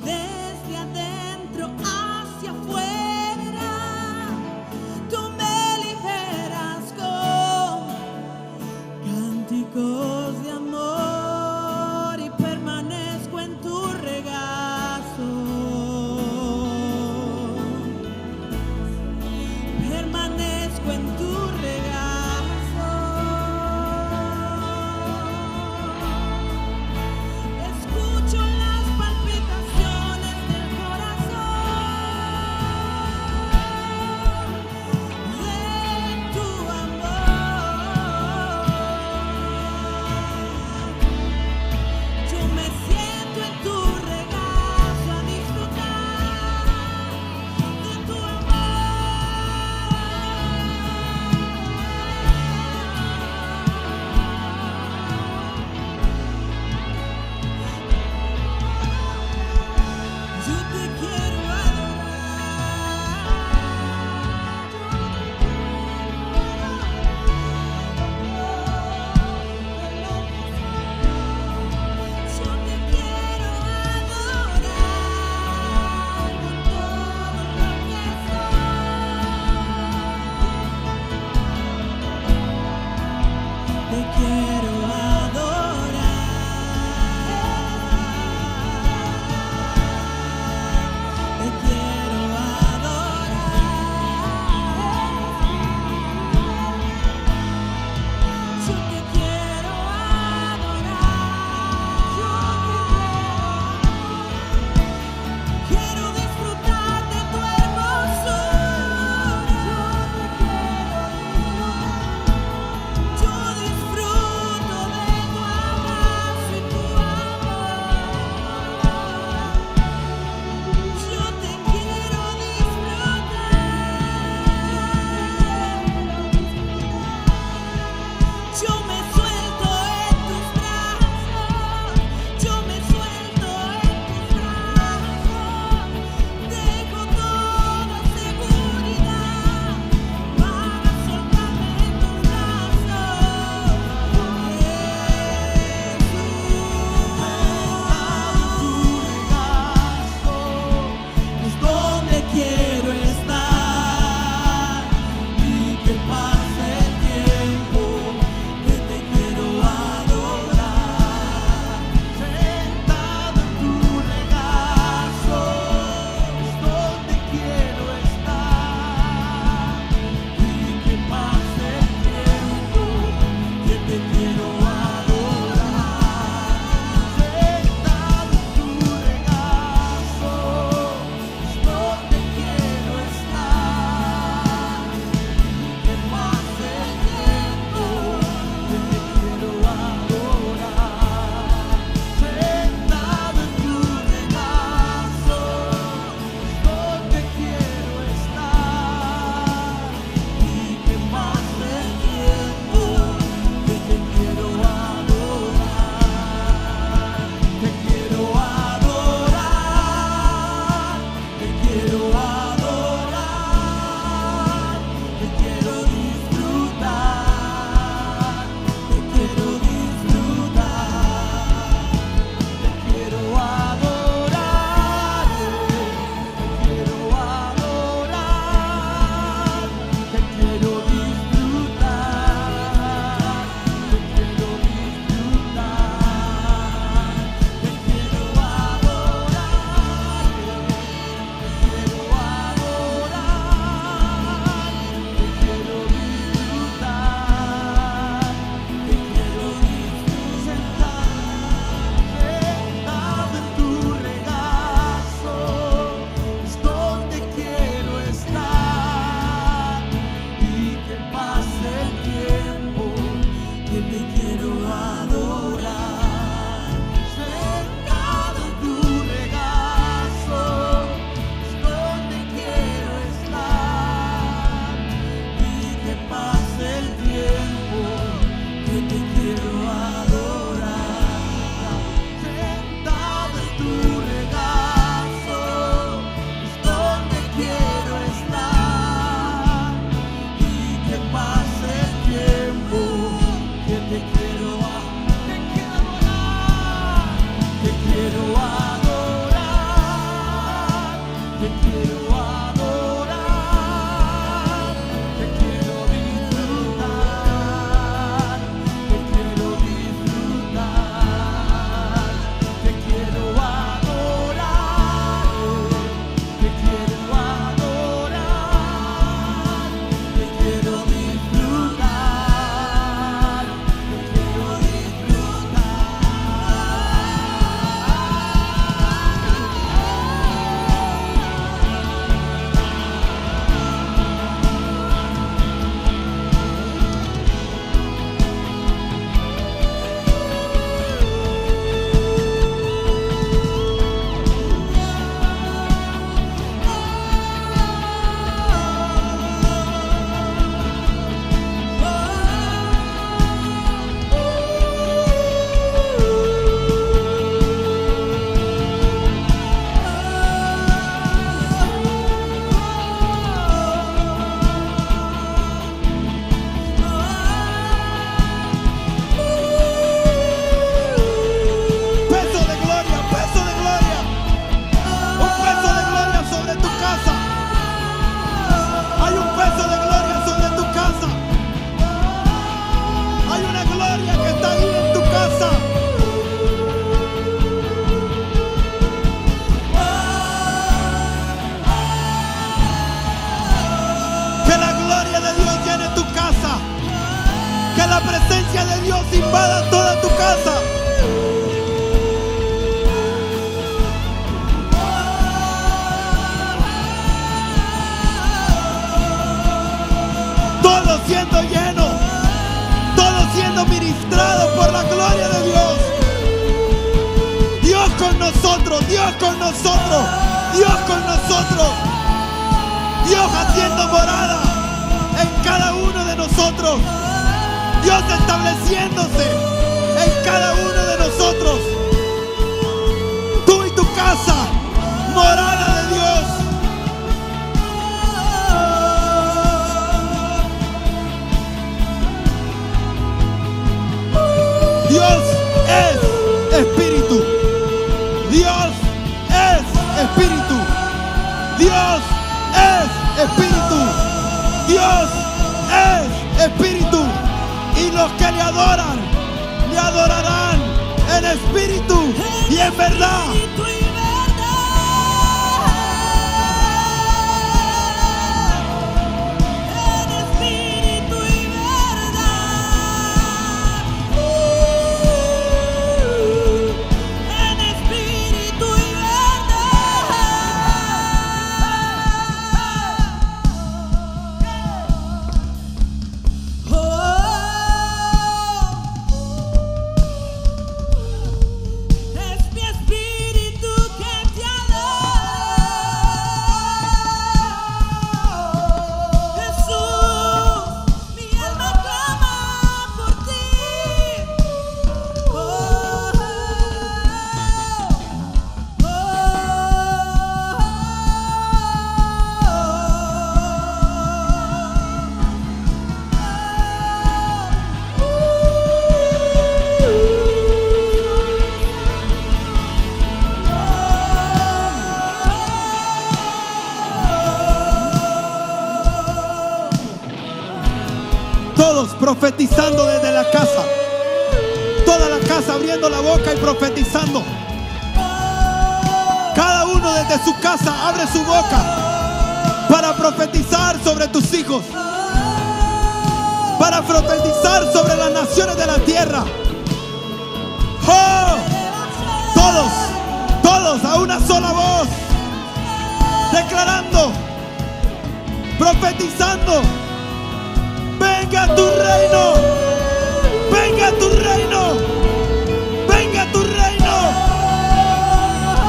desde adentro hacia afuera tú me liberas con cánticos de amor y permanezco en tu regazo. Permanezco en tu regazo. Escucho las palpitaciones del corazón invada toda tu casa. Todo siendo lleno, todo siendo ministrado por la gloria de Dios. Dios con nosotros, Dios con nosotros, Dios con nosotros. Dios haciendo morada en cada uno de nosotros. Dios estableciéndose en cada uno de nosotros. Tú y tu casa, morada de Dios. Dios es espíritu. Dios es espíritu. Dios es espíritu. Dios es espíritu. Y los que le adoran, le adorarán en espíritu y en verdad. Profetizando desde la casa. Toda la casa abriendo la boca y profetizando. Cada uno desde su casa abre su boca para profetizar sobre tus hijos, para profetizar sobre las naciones de la tierra. ¡Oh! Todos a una sola voz, declarando, profetizando. Venga tu reino, venga tu reino, venga tu reino.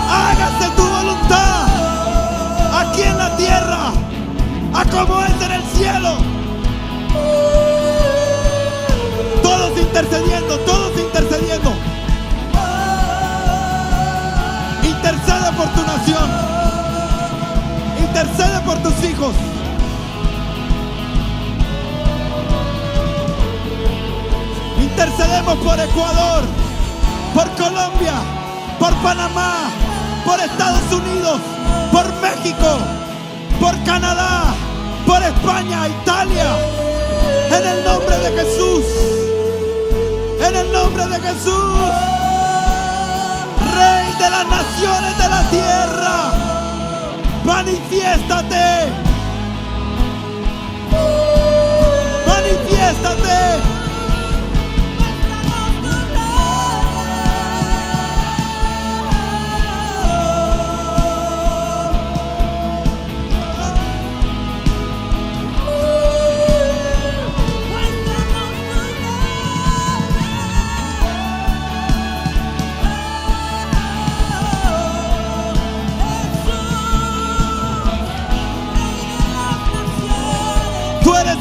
Hágase tu voluntad aquí en la tierra, a como es en el cielo. Todos intercediendo, todos intercediendo. Intercede por tu nación, intercede por tus hijos. Intercedemos por Ecuador, por Colombia, por Panamá, por Estados Unidos, por México, por Canadá, por España, Italia. En el nombre de Jesús, en el nombre de Jesús, Rey de las naciones de la tierra, manifiéstate, manifiéstate.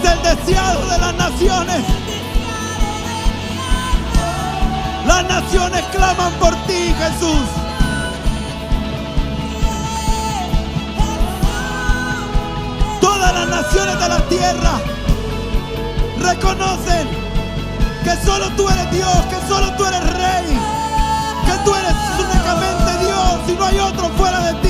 El deseado de las naciones. Las naciones claman por ti, Jesús. Todas las naciones de la tierra reconocen que solo tú eres Dios, que solo tú eres Rey, que tú eres únicamente Dios y no hay otro fuera de ti.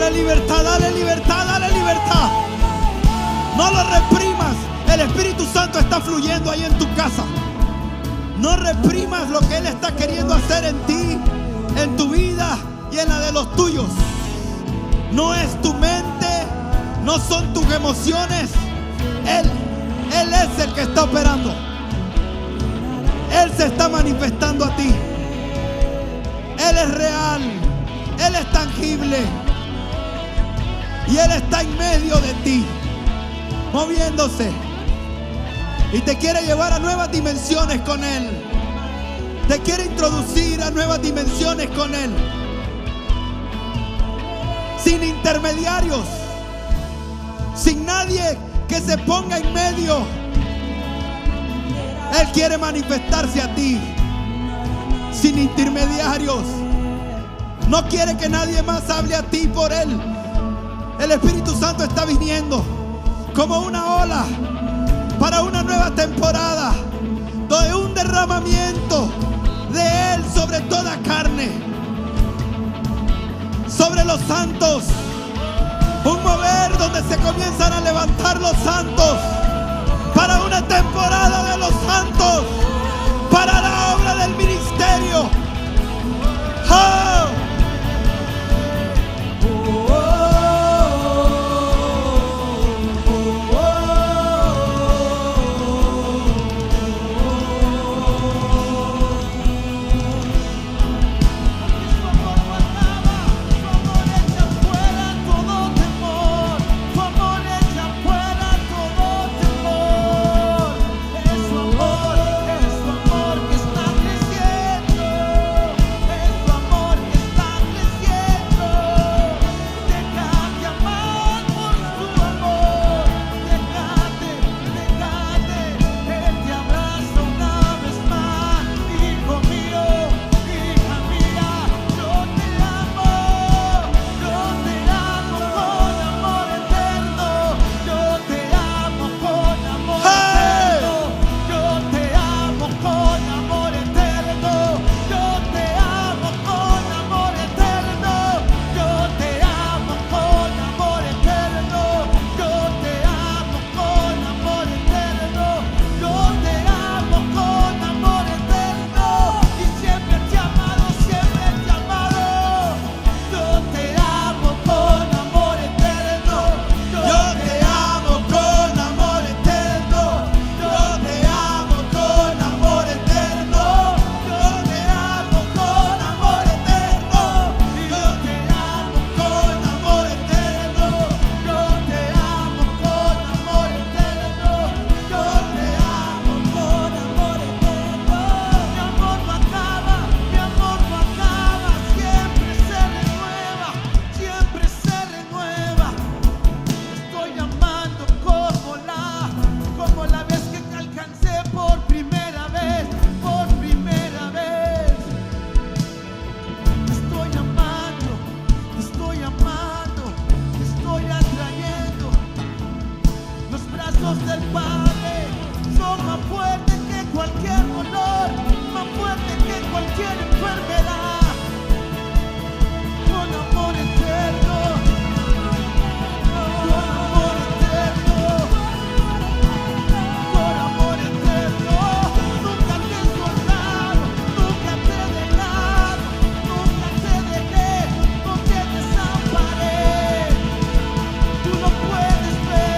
Dale libertad, dale libertad, dale libertad. No lo reprimas. El Espíritu Santo está fluyendo ahí en tu casa. No reprimas lo que Él está queriendo hacer en ti, en tu vida y en la de los tuyos. No es tu mente, no son tus emociones. Él es el que está operando. Él se está manifestando a ti. Él es real, Él es tangible y Él está en medio de ti, moviéndose, y te quiere llevar a nuevas dimensiones con Él. Te quiere introducir a nuevas dimensiones con Él, sin intermediarios, sin nadie que se ponga en medio. Él quiere manifestarse a ti sin intermediarios. No quiere que nadie más hable a ti por Él. El Espíritu Santo está viniendo como una ola para una nueva temporada, de un derramamiento de Él sobre toda carne, sobre los santos. Un mover donde se comienzan a levantar los santos para una temporada de los santos, para la obra del ministerio. ¡Oh! Del Padre son más fuertes que cualquier dolor, más fuertes que cualquier enfermedad. Con amor eterno, con amor eterno, con amor eterno. Nunca te he soltado, nunca te he dejado, nunca te dejé, no te desamparé. Tú no puedes ver.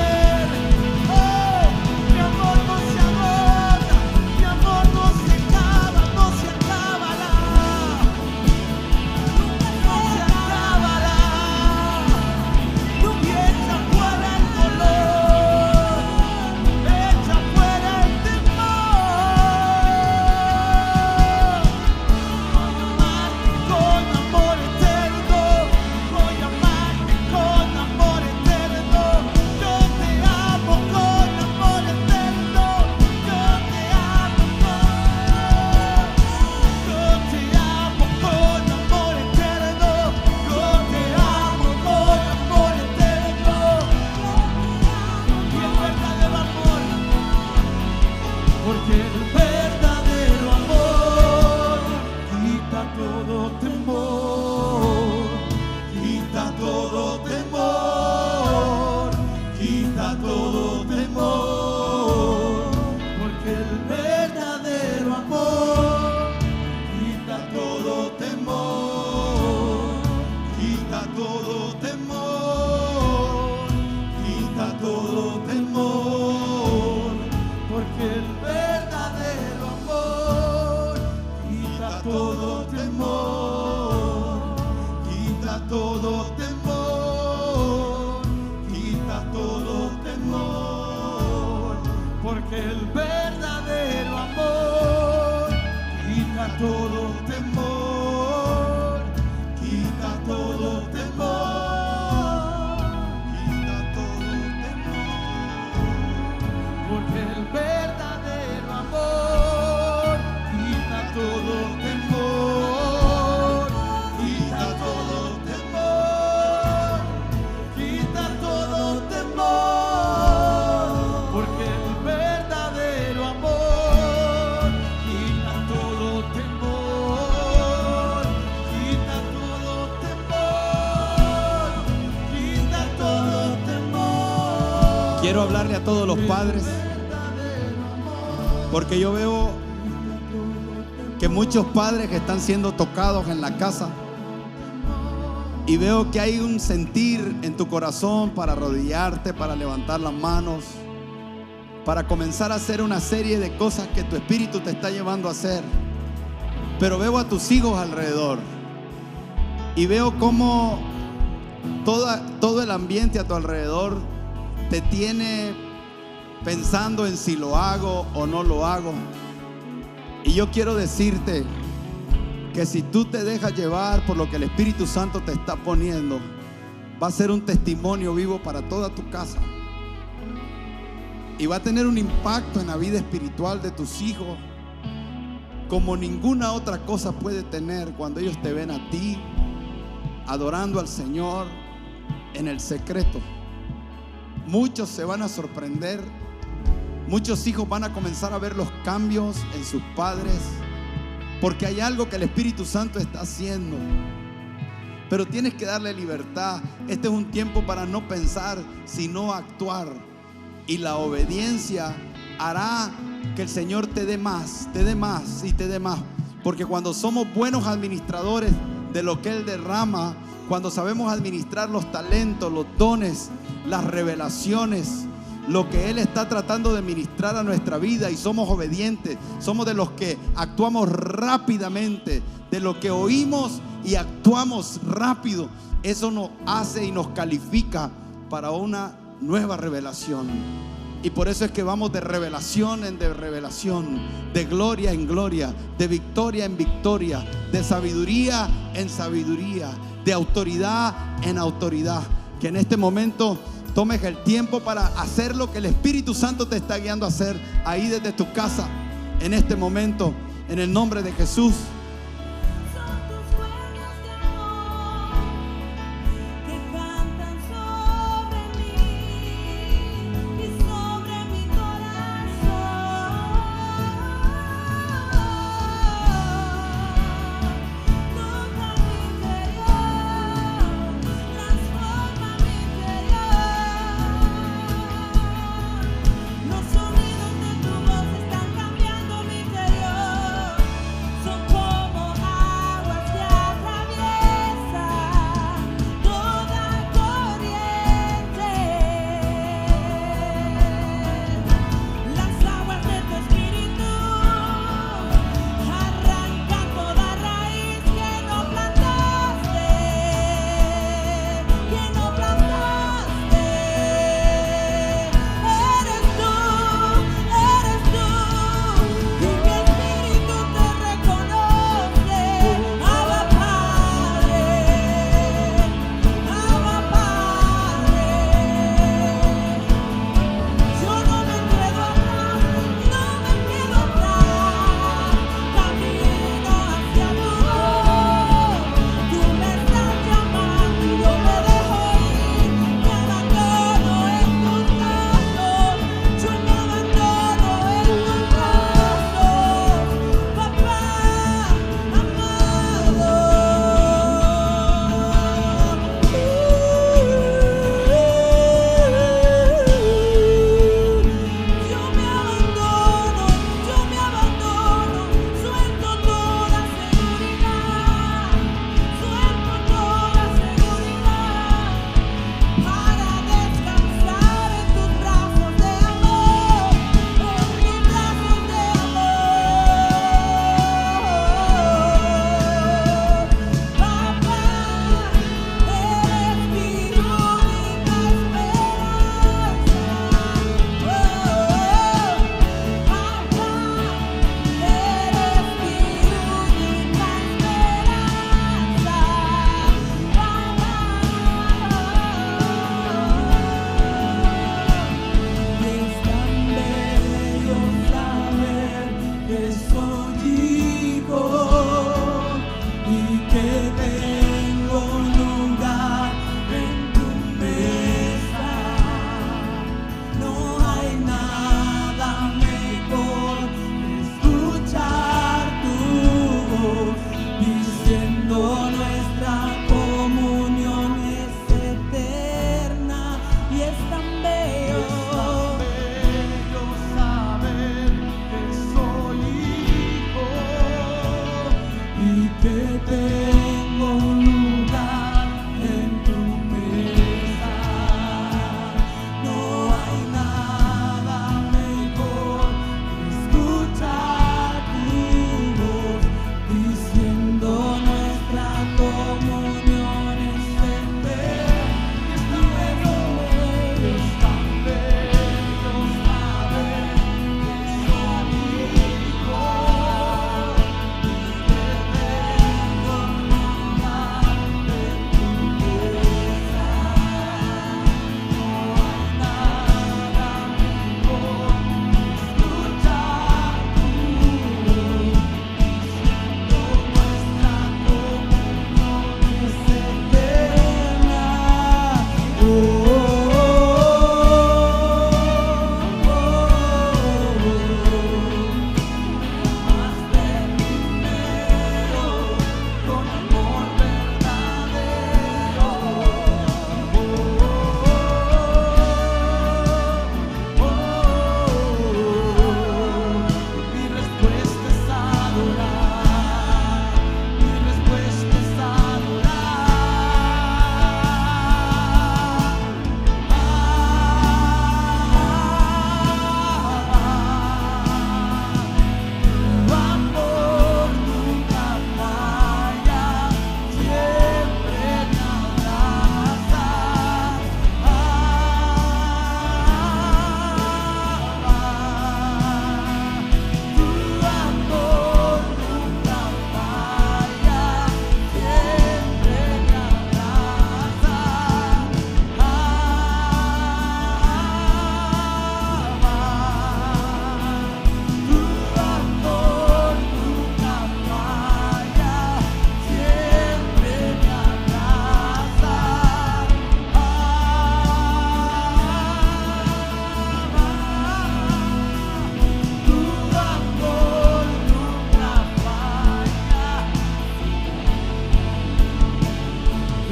Porque el verdadero amor quita todo temor, quita todo todo temor, quita todo temor, porque el verdadero amor quita todo temor, quita todo temor, quita todo temor, porque el verdadero amor quita todo temor, quita todo temor, quita todo temor, porque el verdadero amor quita todo temor, quita todo temor, quita todo temor. Quiero hablarle a todos los padres, porque yo veo que muchos padres que están siendo tocados en la casa, y veo que hay un sentir en tu corazón para arrodillarte, para levantar las manos, para comenzar a hacer una serie de cosas que tu espíritu te está llevando a hacer. Pero veo a tus hijos alrededor y veo cómo todo el ambiente a tu alrededor te tiene pensando en si lo hago o no lo hago. Y yo quiero decirte que si tú te dejas llevar por lo que el Espíritu Santo te está poniendo, va a ser un testimonio vivo para toda tu casa. Y va a tener un impacto en la vida espiritual de tus hijos como ninguna otra cosa puede tener cuando ellos te ven a ti adorando al Señor en el secreto. Muchos se van a sorprender. Muchos hijos van a comenzar a ver los cambios en sus padres, porque hay algo que el Espíritu Santo está haciendo. Pero tienes que darle libertad. Este es un tiempo para no pensar, sino actuar. Y la obediencia hará que el Señor te dé más y te dé más. Porque cuando somos buenos administradores de lo que Él derrama, cuando sabemos administrar los talentos, los dones, las revelaciones, lo que Él está tratando de ministrar a nuestra vida, y somos obedientes, somos de los que actuamos rápidamente, de los que oímos y actuamos rápido, eso nos hace y nos califica para una nueva revelación. Y por eso es que vamos de revelación en revelación, de gloria en gloria, de victoria en victoria, de sabiduría en sabiduría, de autoridad en autoridad. Que en este momento tomes el tiempo para hacer lo que el Espíritu Santo te está guiando a hacer ahí desde tu casa, en este momento, en el nombre de Jesús. Son tus sueños de amor que cantan sobre mí y sobre mi corazón. Toca mi interior, transforma mi interior. Los sonidos de tu voz están cambiando mi interior. Son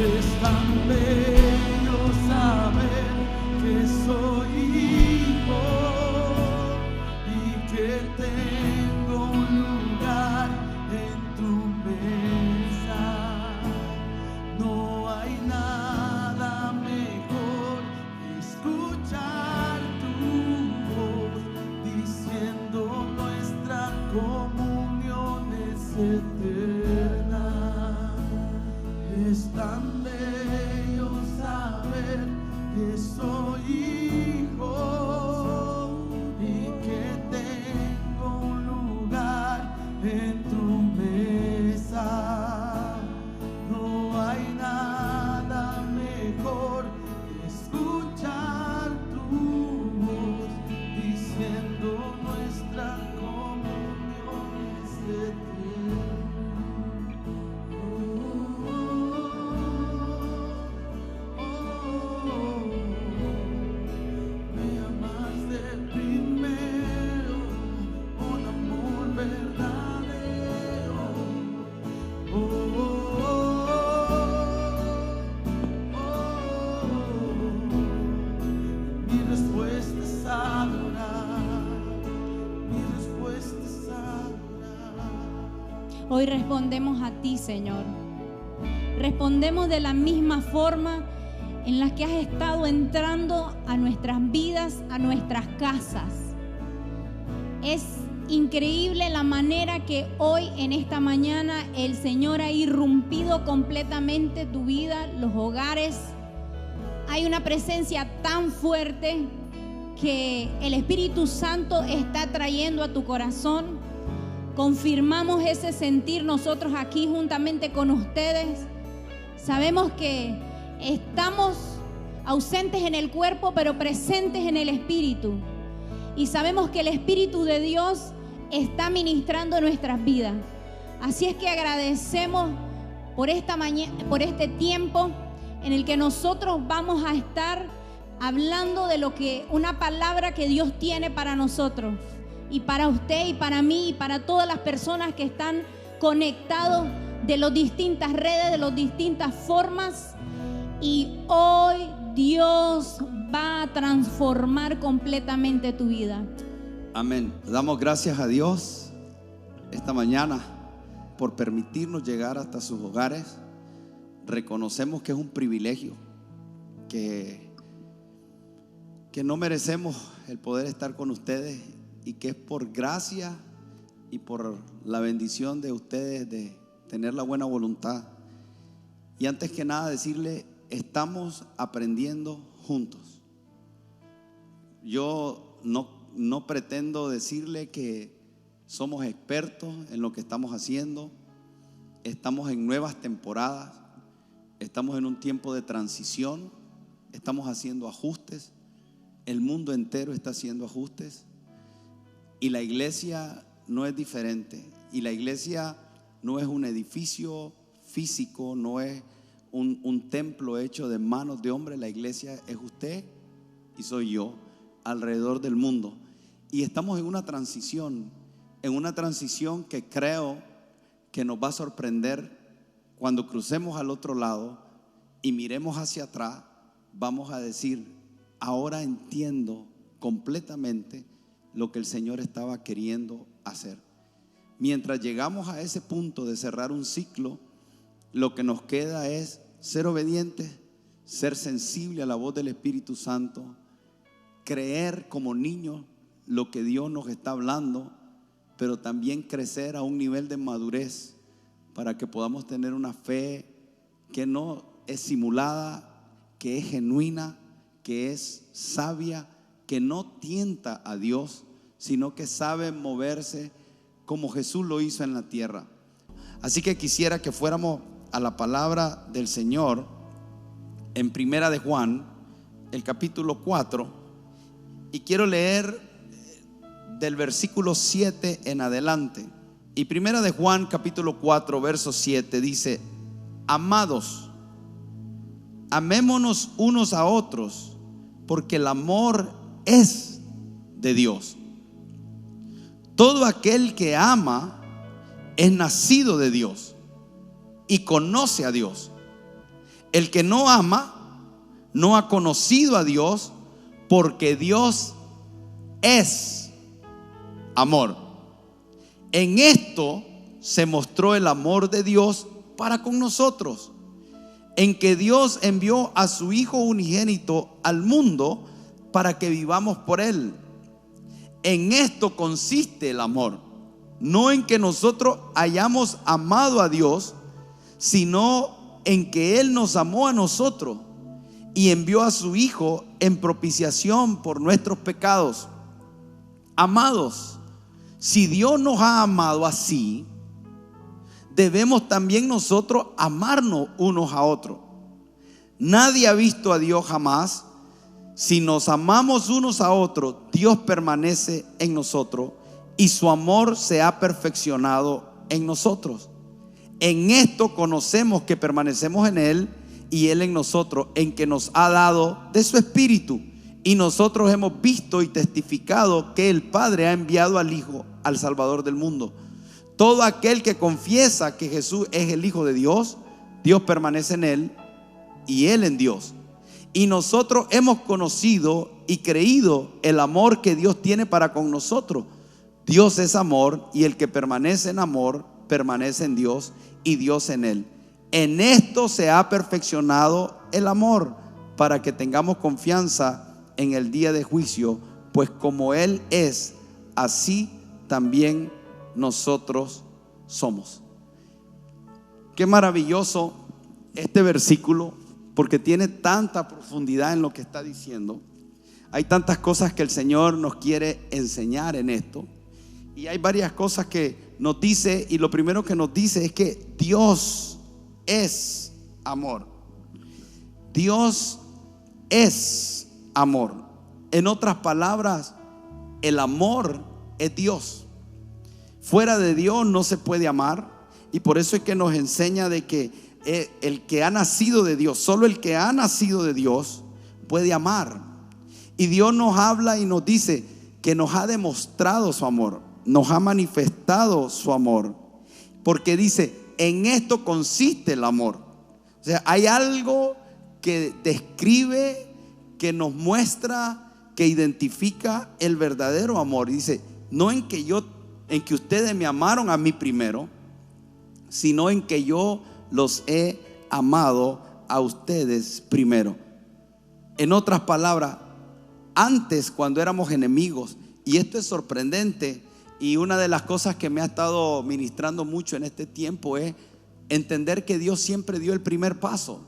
Es tan bello saber que soy hijo y que tengo un lugar en tu mesa. No hay nada mejor que escuchar tu voz diciendo nuestra comunión es eterna. Es tan bello saber que soy hijo y que tengo un lugar en tu mesa. No hay nada mejor que escuchar tu voz diciendo nuestra comunión es eterna. Me amaste primero con amor verdadero. Mi respuesta es adorar. Mi respuesta es adorar. Hoy respondemos a ti, Señor. Respondemos de la misma forma en la que has estado entrando a nuestras vidas, a nuestras casas. Es increíble la manera que hoy, en esta mañana, el Señor ha irrumpido completamente tu vida, los hogares. Hay una presencia tan fuerte que el Espíritu Santo está trayendo a tu corazón. Confirmamos ese sentir nosotros aquí juntamente con ustedes. Sabemos que estamos ausentes en el cuerpo, pero presentes en el Espíritu. Y sabemos que el Espíritu de Dios está ministrando nuestras vidas. Así es que agradecemos por esta mañana, por este tiempo en el que nosotros vamos a estar hablando de lo que una palabra que Dios tiene para nosotros y para usted y para mí y para todas las personas que están conectados de las distintas redes, de las distintas formas. Y hoy Dios va a transformar completamente tu vida. Amén. Damos gracias a Dios esta mañana por permitirnos llegar hasta sus hogares. Reconocemos que es un privilegio, que no merecemos el poder estar con ustedes y que es por gracia y por la bendición de ustedes de tener la buena voluntad. Y antes que nada decirle, estamos aprendiendo juntos. Yo no pretendo decirle que somos expertos en lo que estamos haciendo. Estamos en nuevas temporadas, estamos en un tiempo de transición, estamos haciendo ajustes. El mundo entero está haciendo ajustes y la iglesia no es diferente. Y la iglesia no es un edificio físico, no es un templo hecho de manos de hombres. La iglesia es usted y soy yo alrededor del mundo. Y estamos en una transición que creo que nos va a sorprender cuando crucemos al otro lado y miremos hacia atrás. Vamos a decir, ahora entiendo completamente lo que el Señor estaba queriendo hacer. Mientras llegamos a ese punto de cerrar un ciclo, lo que nos queda es ser obedientes, ser sensible a la voz del Espíritu Santo, creer como niños lo que Dios nos está hablando, pero también crecer a un nivel de madurez para que podamos tener una fe que no es simulada, que es genuina, que es sabia, que no tienta a Dios, sino que sabe moverse como Jesús lo hizo en la tierra. Así que quisiera que fuéramos a la palabra del Señor en Primera de Juan, el capítulo 4, y quiero leer del versículo 7 en adelante. Y Primera de Juan, capítulo 4, verso 7 dice: amados, amémonos unos a otros, porque el amor es de Dios. Todo aquel que ama es nacido de Dios y conoce a Dios. El que no ama no ha conocido a Dios, porque Dios es amor. En esto se mostró el amor de Dios para con nosotros, en que Dios envió a su Hijo unigénito al mundo para que vivamos por Él. En esto consiste el amor, no en que nosotros hayamos amado a Dios, sino en que Él nos amó a nosotros y envió a su Hijo en propiciación por nuestros pecados. Amados, si Dios nos ha amado así, debemos también nosotros amarnos unos a otros. Nadie ha visto a Dios jamás. Si nos amamos unos a otros, Dios permanece en nosotros y su amor se ha perfeccionado en nosotros. En esto conocemos que permanecemos en Él y Él en nosotros, en que nos ha dado de su Espíritu. Y nosotros hemos visto y testificado que el Padre ha enviado al Hijo, al Salvador del mundo. Todo aquel que confiesa que Jesús es el Hijo de Dios, Dios permanece en Él y Él en Dios. Y nosotros hemos conocido y creído el amor que Dios tiene para con nosotros. Dios es amor, y el que permanece en amor permanece en Dios y Dios en él. En esto se ha perfeccionado el amor, para que tengamos confianza en el día de juicio, pues como Él es, así también nosotros somos. Qué maravilloso este versículo, porque tiene tanta profundidad en lo que está diciendo. Hay tantas cosas que el Señor nos quiere enseñar en esto, y hay varias cosas que nos dice. Y lo primero que nos dice es que Dios es amor. Dios es amor. En otras palabras, el amor es Dios. Fuera de Dios no se puede amar, y por eso es que nos enseña de que el que ha nacido de Dios, solo el que ha nacido de Dios puede amar. Y Dios nos habla y nos dice que nos ha demostrado su amor, nos ha manifestado su amor, porque dice: en esto consiste el amor. O sea, hay algo que describe, que nos muestra, que identifica el verdadero amor. Y dice: no en que ustedes me amaron a mí primero, sino en que yo los he amado a ustedes primero. En otras palabras, antes, cuando éramos enemigos, y esto es sorprendente, y una de las cosas que me ha estado ministrando mucho en este tiempo es entender que Dios siempre dio el primer paso,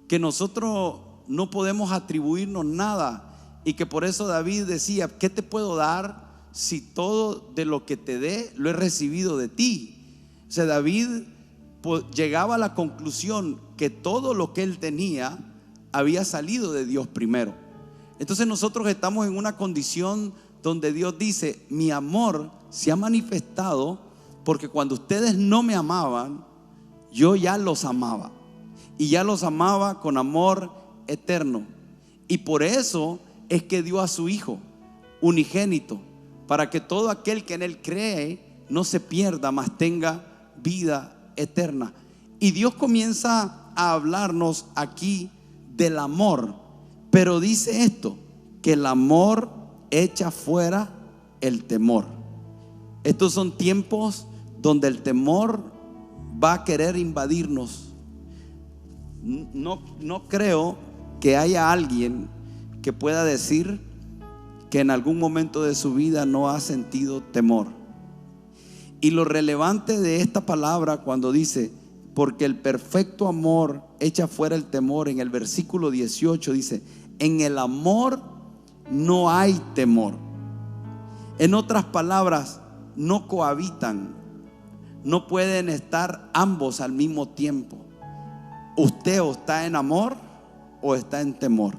que nosotros no podemos atribuirnos nada, y que por eso David decía: ¿qué te puedo dar si todo de lo que te dé lo he recibido de ti? O sea, David llegaba a la conclusión que todo lo que él tenía había salido de Dios primero. Entonces nosotros estamos en una condición donde Dios dice: mi amor se ha manifestado, porque cuando ustedes no me amaban, yo ya los amaba, y ya los amaba con amor eterno. Y por eso es que dio a su Hijo unigénito, para que todo aquel que en Él cree no se pierda, mas tenga vida eterna. Y Dios comienza a hablarnos aquí del amor, pero dice esto: que el amor echa fuera el temor. Estos son tiempos donde el temor va a querer invadirnos. No creo que haya alguien que pueda decir que en algún momento de su vida no ha sentido temor. Y lo relevante de esta palabra, cuando dice: porque el perfecto amor echa fuera el temor, en el versículo 18 dice: en el amor no hay temor. En otras palabras, no cohabitan, no pueden estar ambos al mismo tiempo. Usted o está en amor o está en temor.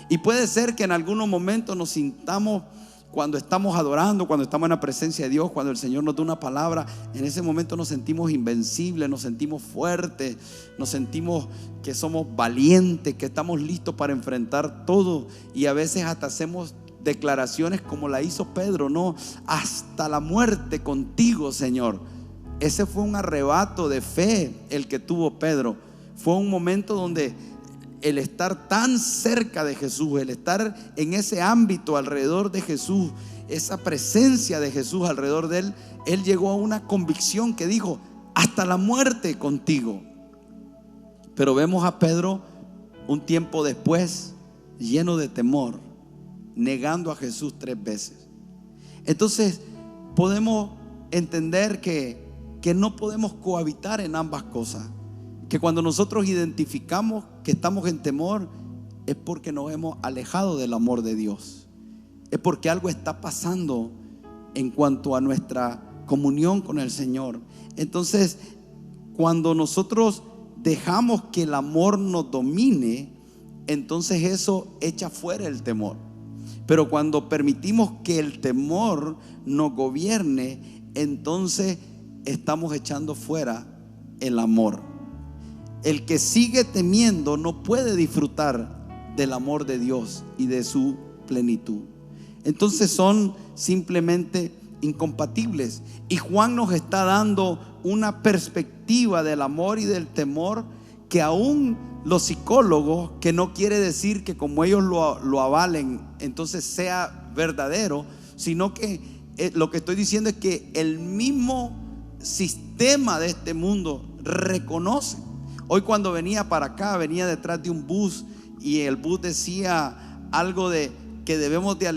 Y puede ser que en algunos momentos nos sintamos, cuando estamos adorando, cuando estamos en la presencia de Dios, cuando el Señor nos da una palabra, en ese momento nos sentimos invencibles, nos sentimos fuertes, nos sentimos que somos valientes, que estamos listos para enfrentar todo. Y a veces hasta hacemos declaraciones como la hizo Pedro: no, hasta la muerte contigo, Señor. Ese fue un arrebato de fe el que tuvo Pedro, fue un momento donde el estar tan cerca de Jesús, el estar en ese ámbito alrededor de Jesús, esa presencia de Jesús alrededor de él, él llegó a una convicción que dijo: hasta la muerte contigo. Pero vemos a Pedro un tiempo después lleno de temor, negando a Jesús 3 veces. Entonces podemos entender que no podemos cohabitar en ambas cosas, que cuando nosotros identificamos que estamos en temor es porque nos hemos alejado del amor de Dios, es porque algo está pasando en cuanto a nuestra comunión con el Señor. Entonces, cuando nosotros dejamos que el amor nos domine, entonces eso echa fuera el temor. Pero cuando permitimos que el temor nos gobierne, entonces estamos echando fuera el amor. El que sigue temiendo no puede disfrutar del amor de Dios y de su plenitud. Entonces son simplemente incompatibles. Y Juan nos está dando una perspectiva del amor y del temor que aún los psicólogos, que no quiere decir que como ellos lo avalen, entonces sea verdadero, sino que lo que estoy diciendo es que el mismo sistema de este mundo reconoce. Hoy cuando venía para acá, venía detrás de un bus y el bus decía algo de que debemos de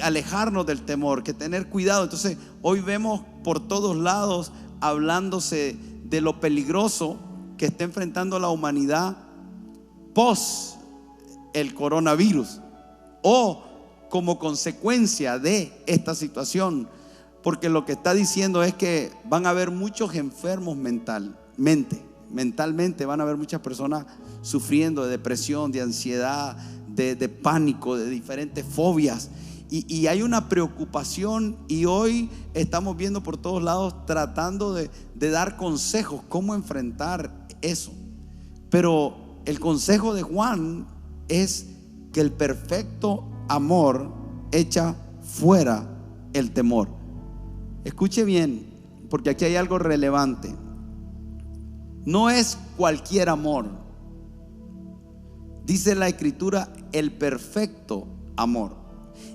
alejarnos del temor, que tener cuidado. Entonces hoy vemos por todos lados hablándose de lo peligroso que está enfrentando la humanidad post el coronavirus o como consecuencia de esta situación, porque lo que está diciendo es que van a haber muchos enfermos mentalmente van a haber muchas personas sufriendo de depresión, de ansiedad, de pánico, de diferentes fobias, y hay una preocupación, y hoy estamos viendo por todos lados tratando de dar consejos cómo enfrentar eso. Pero el consejo de Juan es que el perfecto amor echa fuera el temor. Escuche bien, porque aquí hay algo relevante. No es cualquier amor. Dice la Escritura el perfecto amor.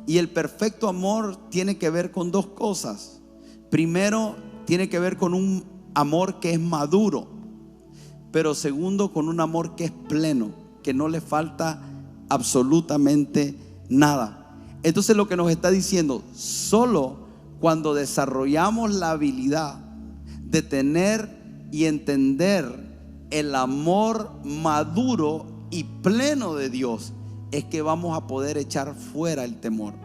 Y el perfecto amor tiene que ver con 2 cosas. Primero, tiene que ver con un amor que es maduro. Pero segundo, con un amor que es pleno, que no le falta absolutamente nada. Entonces lo que nos está diciendo, solo cuando desarrollamos la habilidad de tener y entender el amor maduro y pleno de Dios, es que vamos a poder echar fuera el temor.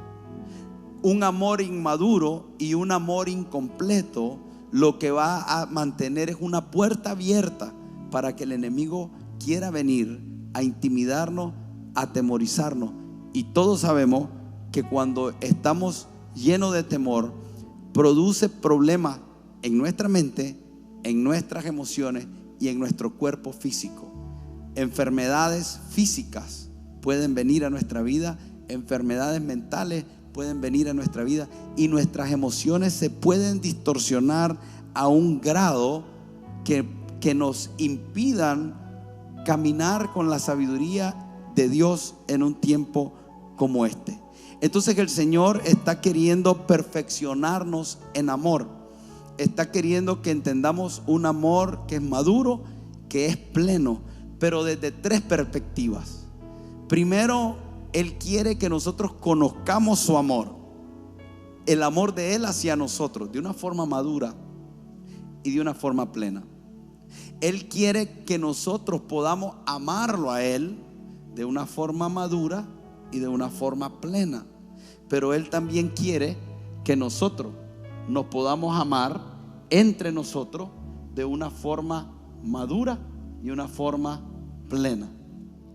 Un amor inmaduro y un amor incompleto lo que va a mantener es una puerta abierta para que el enemigo quiera venir a intimidarnos, a atemorizarnos. Y todos sabemos que cuando estamos llenos de temor, produce problemas en nuestra mente, en nuestras emociones y en nuestro cuerpo físico. Enfermedades físicas pueden venir a nuestra vida, enfermedades mentales pueden venir a nuestra vida, y nuestras emociones se pueden distorsionar a un grado que nos impidan caminar con la sabiduría de Dios en un tiempo como este. Entonces el Señor está queriendo perfeccionarnos en amor. Está queriendo que entendamos un amor que es maduro, que es pleno, pero desde 3 perspectivas. Primero, Él quiere que nosotros conozcamos su amor, el amor de Él hacia nosotros, de una forma madura y de una forma plena. Él quiere que nosotros podamos amarlo a Él de una forma madura y de una forma plena. Pero Él también quiere que nosotros nos podamos amar entre nosotros de una forma madura y una forma plena.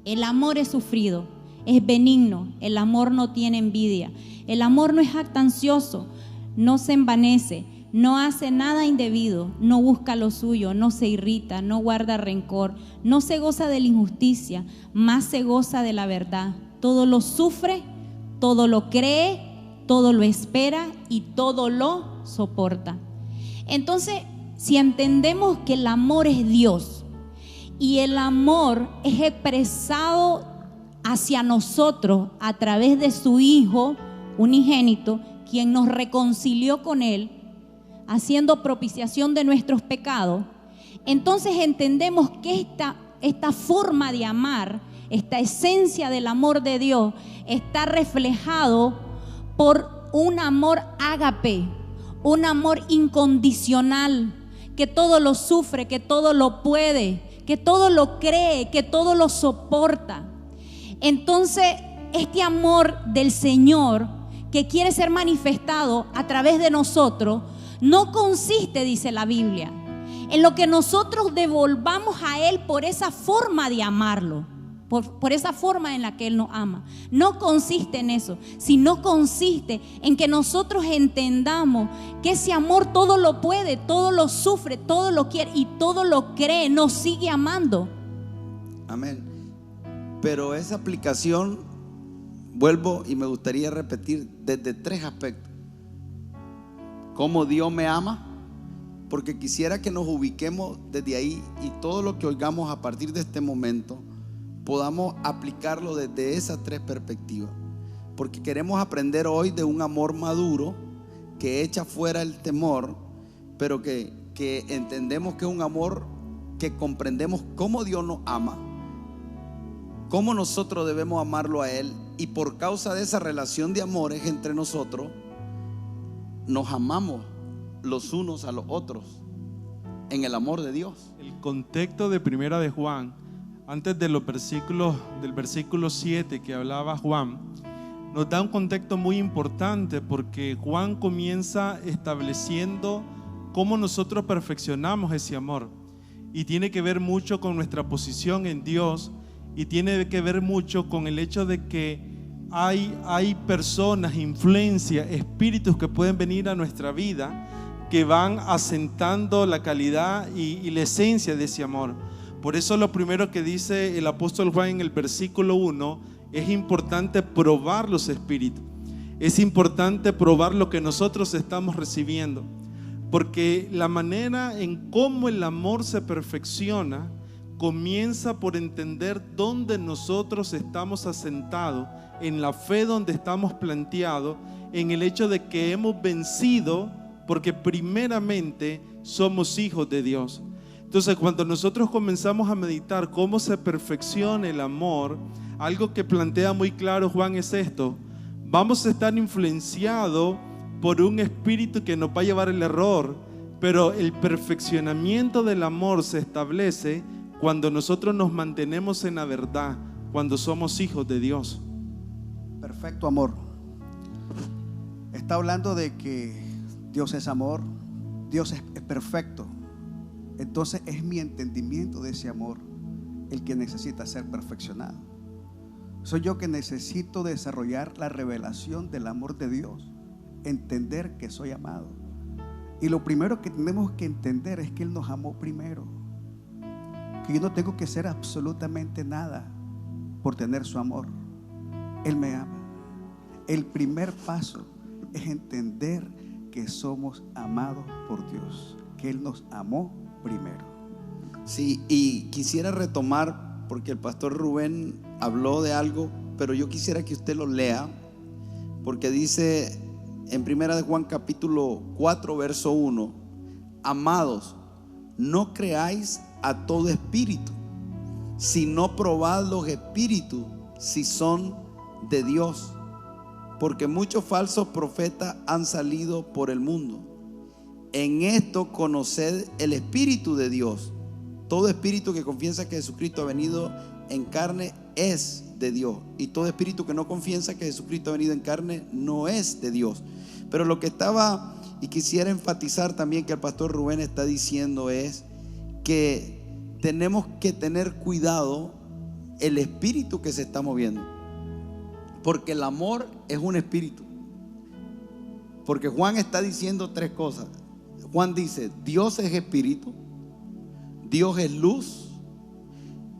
El amor es sufrido, es benigno, el amor no tiene envidia, el amor no es jactancioso, no se envanece, no hace nada indebido, no busca lo suyo, no se irrita, no guarda rencor, no se goza de la injusticia, más se goza de la verdad. Todo lo sufre, todo lo cree, todo lo espera y todo lo soporta. Entonces, si entendemos que el amor es Dios Y el amor es expresado hacia nosotros a través de su Hijo unigénito, quien nos reconcilió con Él, haciendo propiciación de nuestros pecados. Entonces entendemos que esta forma de amar, esta esencia del amor de Dios, está reflejado por un amor ágape, un amor incondicional, que todo lo sufre, que todo lo puede, que todo lo cree, que todo lo soporta. Entonces, este amor del Señor que quiere ser manifestado a través de nosotros, no consiste, dice la Biblia, en lo que nosotros devolvamos a Él por esa forma de amarlo, por esa forma en la que Él nos ama. No consiste en eso, sino consiste en que nosotros entendamos que ese amor todo lo puede, todo lo sufre, todo lo quiere y todo lo cree, nos sigue amando. Amén. Pero esa aplicación, vuelvo y me gustaría repetir desde 3 aspectos. ¿Cómo Dios me ama? Porque quisiera que nos ubiquemos desde ahí y todo lo que oigamos a partir de este momento podamos aplicarlo desde esas 3 perspectivas. Porque queremos aprender hoy de un amor maduro que echa fuera el temor, pero que entendemos que es un amor que comprendemos cómo Dios nos ama, cómo nosotros debemos amarlo a Él, y por causa de esa relación de amores entre nosotros nos amamos los unos a los otros en el amor de Dios. El contexto de Primera de Juan, antes de los versículos del versículo 7 que hablaba Juan, nos da un contexto muy importante, porque Juan comienza estableciendo cómo nosotros perfeccionamos ese amor, y tiene que ver mucho con nuestra posición en Dios, y tiene que ver mucho con el hecho de que hay personas, influencias, espíritus que pueden venir a nuestra vida, que van asentando la calidad y la esencia de ese amor. Por eso lo primero que dice el apóstol Juan en el versículo 1, es importante probar los espíritus, es importante probar lo que nosotros estamos recibiendo, porque la manera en cómo el amor se perfecciona comienza por entender dónde nosotros estamos asentados, en la fe donde estamos planteados, en el hecho de que hemos vencido porque primeramente somos hijos de Dios. Entonces, cuando nosotros comenzamos a meditar cómo se perfecciona el amor, algo que plantea muy claro Juan es esto: vamos a estar influenciados por un espíritu que nos va a llevar al error, pero el perfeccionamiento del amor se establece cuando nosotros nos mantenemos en la verdad, cuando somos hijos de Dios. Perfecto amor. Está hablando de que Dios es amor, Dios es perfecto. Entonces es mi entendimiento de ese amor el que necesita ser perfeccionado. Soy yo que necesito desarrollar la revelación del amor de Dios, entender que soy amado. Y lo primero que tenemos que entender es que Él nos amó primero, que yo no tengo que hacer absolutamente nada por tener su amor. Él me ama. El primer paso es entender que somos amados por Dios, que Él nos amó primero. Sí, y quisiera retomar, porque el pastor Rubén habló de algo, pero yo quisiera que usted lo lea, porque dice en Primera de Juan capítulo 4 verso 1: amados, no creáis a todo espíritu, sino probad los espíritus si son de Dios, porque muchos falsos profetas han salido por el mundo. En esto conoced el Espíritu de Dios. Todo espíritu que confiesa que Jesucristo ha venido en carne es de Dios, y todo espíritu que no confiesa que Jesucristo ha venido en carne no es de Dios. Pero lo que estaba, y quisiera enfatizar también que el pastor Rubén está diciendo, es que tenemos que tener cuidado el espíritu que se está moviendo, porque el amor es un espíritu. Porque Juan está diciendo 3 cosas. Juan dice: Dios es espíritu, Dios es luz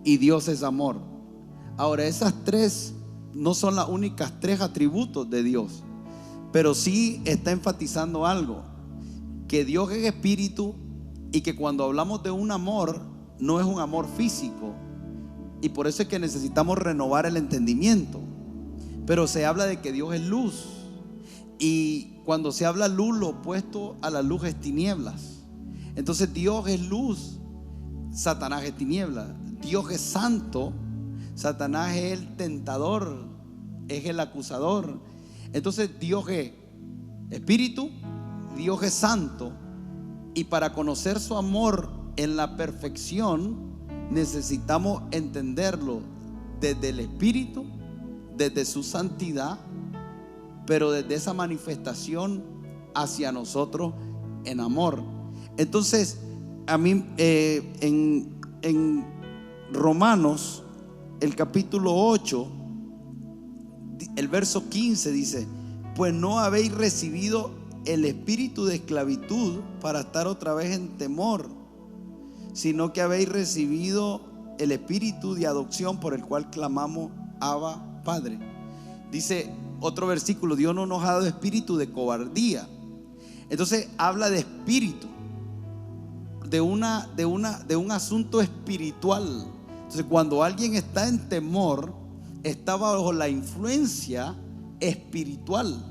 y Dios es amor. Ahora, esas 3 no son las únicas 3 atributos de Dios, pero sí está enfatizando algo: que Dios es espíritu, y que cuando hablamos de un amor no es un amor físico, y por eso es que necesitamos renovar el entendimiento. Pero se habla de que Dios es luz, y cuando se habla luz, lo opuesto a la luz es tinieblas. Entonces Dios es luz, Satanás es tiniebla. Dios es santo, Satanás es el tentador, es el acusador. Entonces Dios es espíritu, Dios es santo, y para conocer su amor en la perfección necesitamos entenderlo desde el espíritu, desde su santidad, pero desde esa manifestación hacia nosotros en amor. Entonces a mí en Romanos, el capítulo 8, el verso 15 dice: pues no habéis recibido el espíritu de esclavitud para estar otra vez en temor, sino que habéis recibido el espíritu de adopción, por el cual clamamos Abba, Padre. Dice otro versículo: Dios no nos ha dado espíritu de cobardía. Entonces habla de espíritu, de un asunto espiritual. Entonces cuando alguien está en temor, está bajo la influencia espiritual.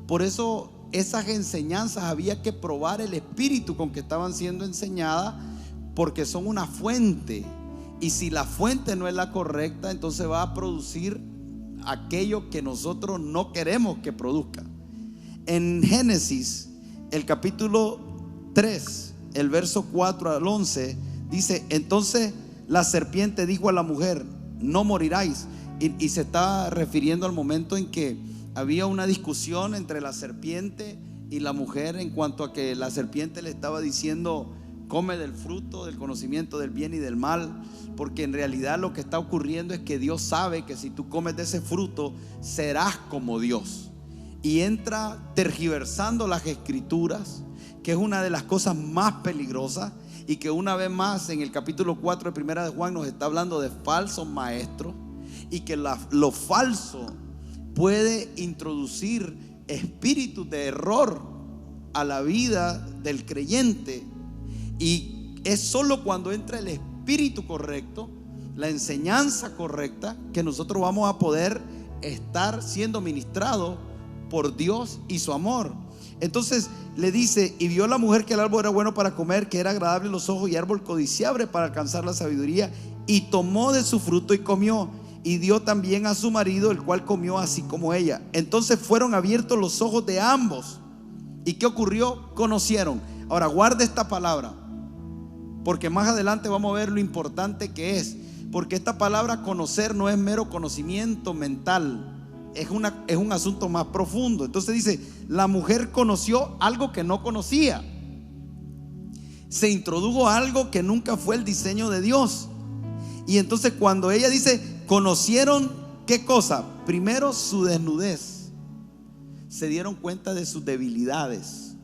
Por eso esas enseñanzas había que probar el espíritu con que estaban siendo enseñadas, porque son una fuente, y si la fuente no es la correcta, entonces va a producir aquello que nosotros no queremos que produzca. En Génesis, el capítulo 3, el verso 4 al 11 dice: entonces la serpiente dijo a la mujer: no moriráis. Y se está refiriendo al momento en que había una discusión entre la serpiente y la mujer, en cuanto a que la serpiente le estaba diciendo: come del fruto del conocimiento del bien y del mal, porque en realidad lo que está ocurriendo es que Dios sabe que si tú comes de ese fruto serás como Dios. Y entra tergiversando las escrituras, que es una de las cosas más peligrosas, y que una vez más en el capítulo 4 de Primera de Juan nos está hablando de falsos maestros, y que lo falso puede introducir espíritus de error a la vida del creyente. Y es solo cuando entra el espíritu correcto, la enseñanza correcta, que nosotros vamos a poder estar siendo ministrados por Dios y su amor. Entonces le dice: y vio la mujer que el árbol era bueno para comer, que era agradable a los ojos, y árbol codiciable para alcanzar la sabiduría, y tomó de su fruto y comió, y dio también a su marido, el cual comió así como ella. Entonces fueron abiertos los ojos de ambos. ¿Y qué ocurrió? Conocieron. Ahora guarda esta palabra, porque más adelante vamos a ver lo importante que es. Porque esta palabra conocer no es mero conocimiento mental, es un asunto más profundo. Entonces dice: la mujer conoció algo que no conocía, se introdujo algo que nunca fue el diseño de Dios. Y entonces cuando ella dice conocieron, ¿qué cosa? Primero su desnudez, se dieron cuenta de sus debilidades,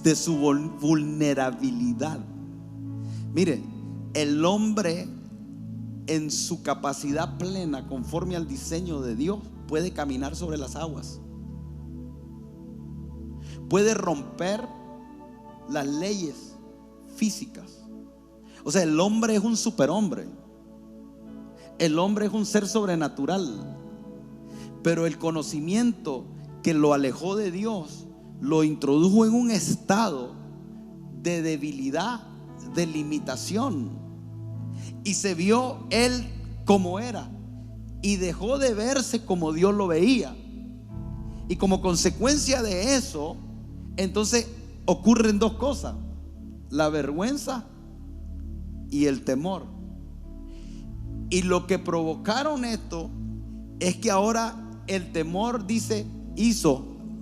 de su vulnerabilidad. Mire, el hombre en su capacidad plena, conforme al diseño de Dios, puede caminar sobre las aguas, puede romper las leyes físicas. O sea, el hombre es un superhombre, el hombre es un ser sobrenatural. Pero el conocimiento que lo alejó de Dios lo introdujo en un estado de debilidad, de limitación, y se vio él como era, y dejó de verse como Dios lo veía. Y como consecuencia de eso, entonces ocurren dos cosas: la vergüenza y el temor. Y lo que provocaron esto es que ahora el temor, dice,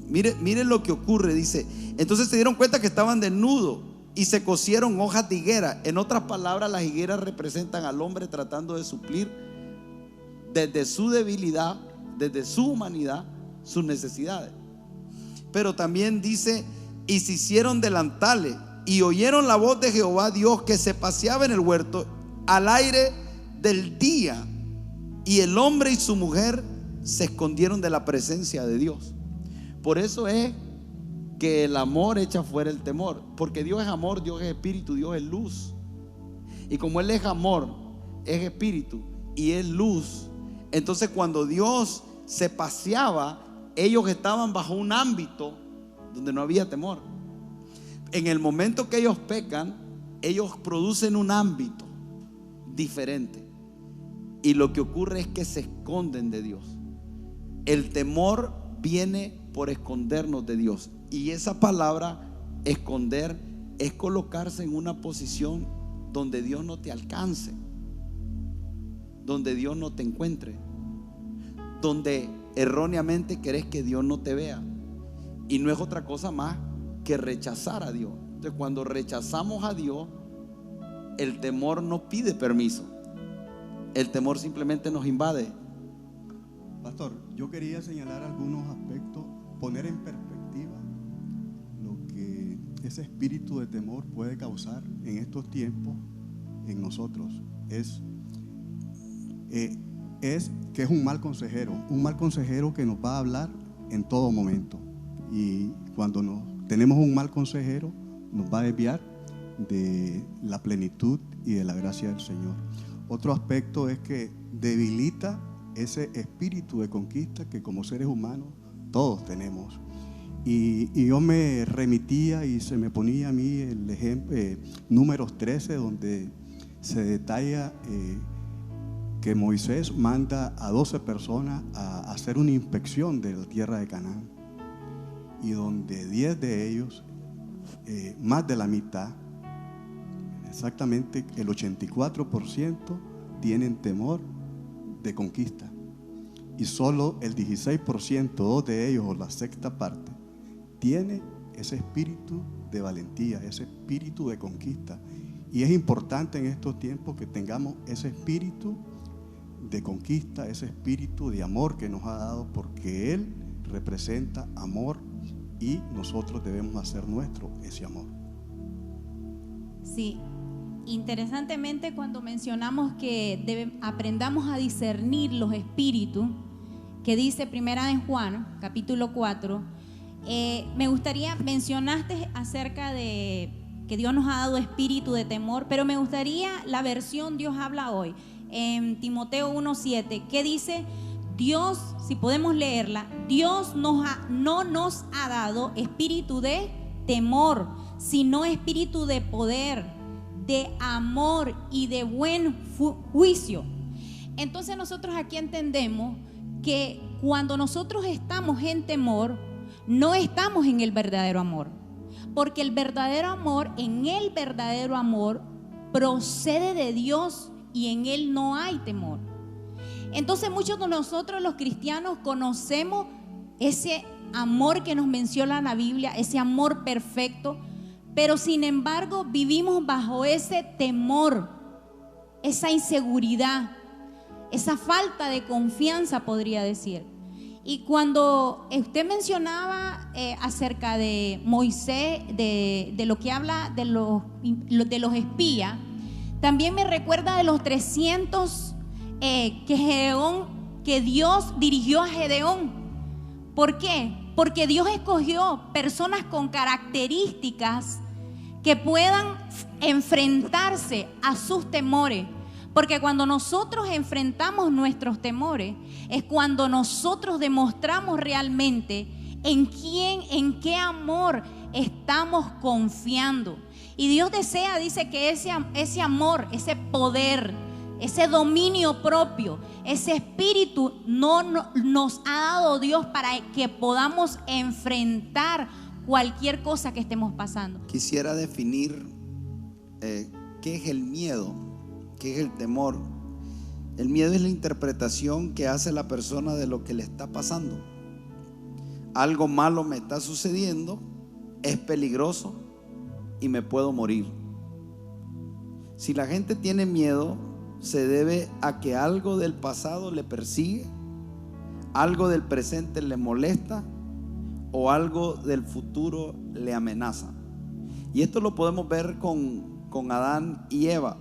mire lo que ocurre, dice: entonces se dieron cuenta que estaban desnudos y se cosieron hojas de higuera. En otras palabras, las higueras representan al hombre tratando de suplir desde su debilidad, desde su humanidad, sus necesidades. Pero también dice: y se hicieron delantales, y oyeron la voz de Jehová Dios, que se paseaba en el huerto al aire del día, y el hombre y su mujer se escondieron de la presencia de Dios. Por eso es que el amor echa fuera el temor, porque Dios es amor, Dios es espíritu, Dios es luz. Y como Él es amor, es espíritu y es luz, entonces cuando Dios se paseaba, ellos estaban bajo un ámbito donde no había temor. En el momento que ellos pecan, ellos producen un ámbito diferente. Y lo que ocurre es que se esconden de Dios. El temor viene por escondernos de Dios. Y esa palabra, esconder, es colocarse en una posición donde Dios no te alcance, donde Dios no te encuentre, donde erróneamente crees que Dios no te vea. Y no es otra cosa más que rechazar a Dios. Entonces, cuando rechazamos a Dios, el temor no pide permiso. El temor simplemente nos invade. Pastor, yo quería señalar algunos aspectos, poner en perspectiva lo que ese espíritu de temor puede causar en estos tiempos en nosotros. Es que es un mal consejero que nos va a hablar en todo momento. Y cuando tenemos un mal consejero, nos va a desviar de la plenitud y de la gracia del Señor. Otro aspecto es que debilita ese espíritu de conquista que como seres humanos todos tenemos. Y yo me remitía y se me ponía a mí el ejemplo, Números 13, donde se detalla que Moisés manda a 12 personas a hacer una inspección de la tierra de Canaán, y donde 10 de ellos, más de la mitad, exactamente el 84%, tienen temor de conquista, y solo el 16%, 2 de ellos, o la sexta parte, tiene ese espíritu de valentía, ese espíritu de conquista. Y es importante en estos tiempos que tengamos ese espíritu de conquista, ese espíritu de amor que nos ha dado, porque Él representa amor y nosotros debemos hacer nuestro ese amor. Sí, interesantemente cuando mencionamos que aprendamos a discernir los espíritus, que dice primera de Juan, capítulo 4, me gustaría, mencionaste acerca de que Dios nos ha dado espíritu de temor, pero me gustaría la versión Dios habla hoy, en Timoteo 1:7, que dice: Dios, si podemos leerla, Dios no nos ha dado espíritu de temor, sino espíritu de poder, de amor y de buen juicio. Entonces nosotros aquí entendemos que cuando nosotros estamos en temor, no estamos en el verdadero amor, porque el verdadero amor, en el verdadero amor, procede de Dios y en Él no hay temor. Entonces muchos de nosotros los cristianos conocemos ese amor que nos menciona la Biblia, ese amor perfecto, pero sin embargo vivimos bajo ese temor, esa inseguridad, esa falta de confianza, podría decir. Y cuando usted mencionaba acerca de Moisés, de lo que habla de los espías, también me recuerda de los 300 que Dios dirigió a Gedeón. ¿Por qué? Porque Dios escogió personas con características que puedan enfrentarse a sus temores. Porque cuando nosotros enfrentamos nuestros temores, es cuando nosotros demostramos realmente en quién, en qué amor estamos confiando. Y Dios desea, dice, que ese amor, ese poder, ese dominio propio, ese espíritu no nos ha dado Dios para que podamos enfrentar cualquier cosa que estemos pasando. Quisiera definir qué es el miedo, qué es el temor. El miedo es la interpretación que hace la persona de lo que le está pasando. Algo malo me está sucediendo, es peligroso y me puedo morir. Si la gente tiene miedo, se debe a que algo del pasado le persigue, algo del presente le molesta o algo del futuro le amenaza. Y esto lo podemos ver con Adán y Eva.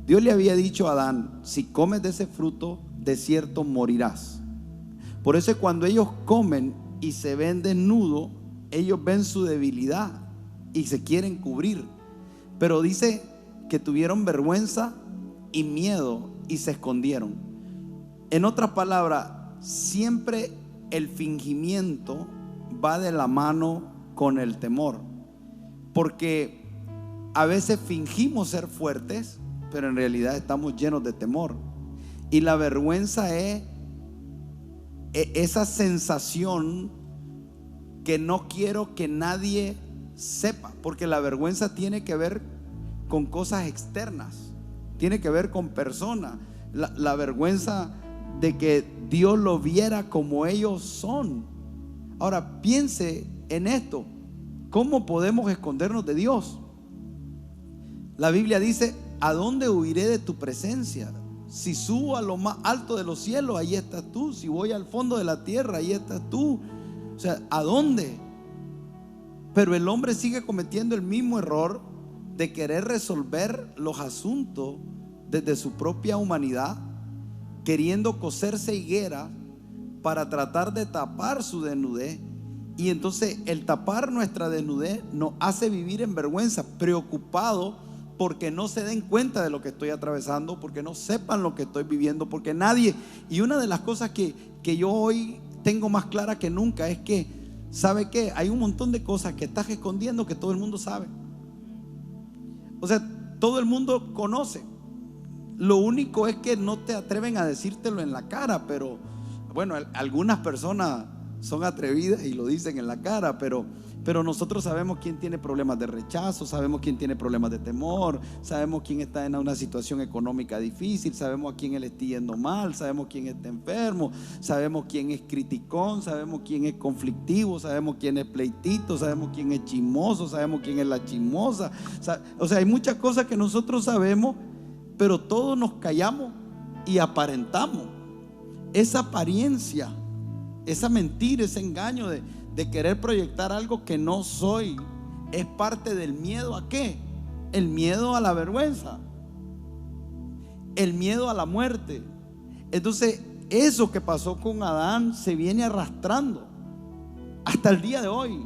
Dios le había dicho a Adán: si comes de ese fruto, de cierto morirás. Por eso cuando ellos comen y se ven desnudos, ellos ven su debilidad y se quieren cubrir. Pero dice que tuvieron vergüenza y miedo y se escondieron. En otras palabras, siempre el fingimiento va de la mano con el temor, porque a veces fingimos ser fuertes, pero en realidad estamos llenos de temor. Y la vergüenza es esa sensación que no quiero que nadie sepa, porque la vergüenza tiene que ver con cosas externas, tiene que ver con personas. La vergüenza de que Dios lo viera como ellos son. Ahora piense en esto: ¿cómo podemos escondernos de Dios? La Biblia dice: ¿a dónde huiré de tu presencia? Si subo a lo más alto de los cielos, ahí estás tú. Si voy al fondo de la tierra, ahí estás tú. O sea, ¿a dónde? Pero el hombre sigue cometiendo el mismo error de querer resolver los asuntos desde su propia humanidad, queriendo coserse higuera para tratar de tapar su desnudez. Y entonces el tapar nuestra desnudez nos hace vivir en vergüenza, preocupado porque no se den cuenta de lo que estoy atravesando, porque no sepan lo que estoy viviendo, porque nadie. Y una de las cosas que yo hoy tengo más clara que nunca es que, ¿sabe qué? Hay un montón de cosas que estás escondiendo que todo el mundo sabe. O sea, todo el mundo conoce. Lo único es que no te atreven a decírtelo en la cara, pero bueno, algunas personas son atrevidas y lo dicen en la cara, pero nosotros sabemos quién tiene problemas de rechazo, sabemos quién tiene problemas de temor, sabemos quién está en una situación económica difícil, sabemos a quién le está yendo mal, sabemos quién está enfermo, sabemos quién es criticón, sabemos quién es conflictivo, sabemos quién es pleitito, sabemos quién es chismoso, sabemos quién es la chismosa. O sea, hay muchas cosas que nosotros sabemos, pero todos nos callamos y aparentamos. Esa apariencia, esa mentira, ese engaño de querer proyectar algo que no soy, es parte del miedo. ¿A qué? El miedo a la vergüenza, el miedo a la muerte. Entonces, eso que pasó con Adán se viene arrastrando hasta el día de hoy.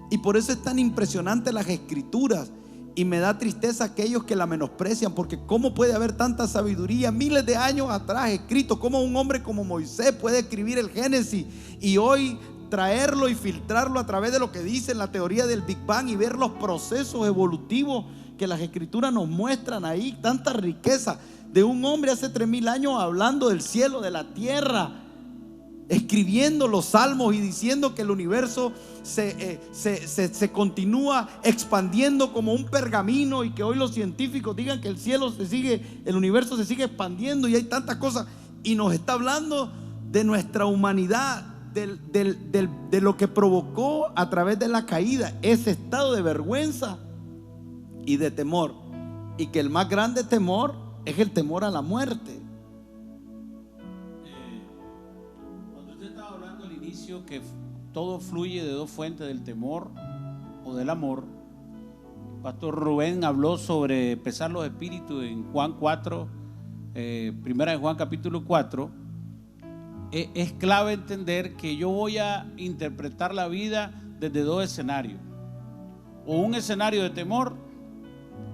Y por eso es tan impresionante las escrituras. Y me da tristeza aquellos que la menosprecian, porque ¿cómo puede haber tanta sabiduría miles de años atrás escrito? ¿Cómo un hombre como Moisés puede escribir el Génesis y hoy traerlo y filtrarlo a través de lo que dice en la teoría del Big Bang y ver los procesos evolutivos que las escrituras nos muestran ahí? Tanta riqueza de un hombre hace 3000 años hablando del cielo, de la tierra, escribiendo los salmos y diciendo que el universo se continúa expandiendo como un pergamino, y que hoy los científicos digan que el universo se sigue expandiendo y hay tantas cosas, y nos está hablando de nuestra humanidad, de lo que provocó a través de la caída ese estado de vergüenza y de temor, y que el más grande temor es el temor a la muerte. Que todo fluye de dos fuentes, del temor o del amor. Pastor Rubén habló sobre pesar los espíritus en Juan 4, primera de Juan capítulo 4. Es clave entender que yo voy a interpretar la vida desde dos escenarios: o un escenario de temor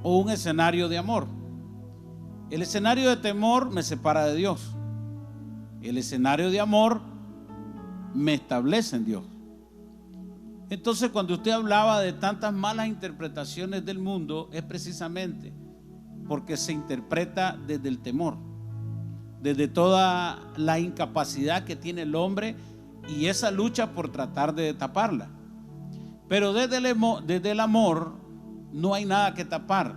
o un escenario de amor. El escenario de temor me separa de Dios. El escenario de amor me establece en Dios. Entonces, cuando usted hablaba de tantas malas interpretaciones del mundo, es precisamente porque se interpreta desde el temor, desde toda la incapacidad que tiene el hombre y esa lucha por tratar de taparla. Pero desde el amor no hay nada que tapar,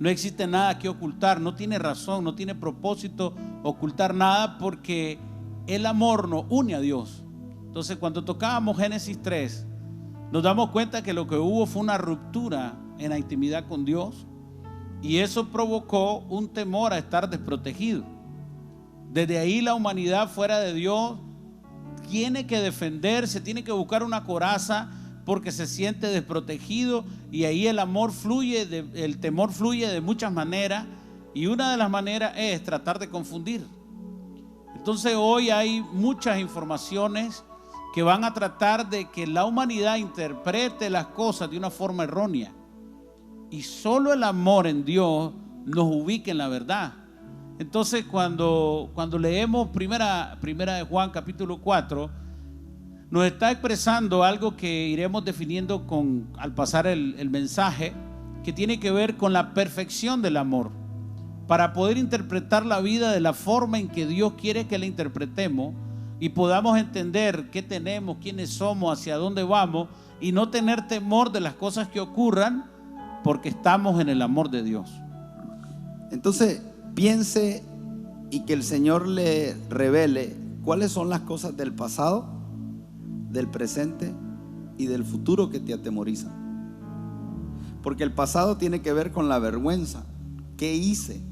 no existe nada que ocultar, no tiene razón, no tiene propósito ocultar nada, porque el amor nos une a Dios. Entonces, cuando tocábamos Génesis 3, nos damos cuenta que lo que hubo fue una ruptura en la intimidad con Dios, y eso provocó un temor a estar desprotegido. Desde ahí la humanidad fuera de Dios tiene que defenderse, tiene que buscar una coraza porque se siente desprotegido, y ahí el temor fluye de muchas maneras, y una de las maneras es tratar de confundir. Entonces hoy hay muchas informaciones que van a tratar de que la humanidad interprete las cosas de una forma errónea. y solo el amor en Dios nos ubica en la verdad. Entonces cuando leemos primera de Juan capítulo 4, nos está expresando algo que iremos definiendo al pasar el mensaje, que tiene que ver con la perfección del amor, para poder interpretar la vida de la forma en que Dios quiere que la interpretemos y podamos entender qué tenemos, quiénes somos, hacia dónde vamos, y no tener temor de las cosas que ocurran, porque estamos en el amor de Dios. Entonces, piense y que el Señor le revele cuáles son las cosas del pasado, del presente y del futuro que te atemorizan. Porque el pasado tiene que ver con la vergüenza. ¿Qué hice?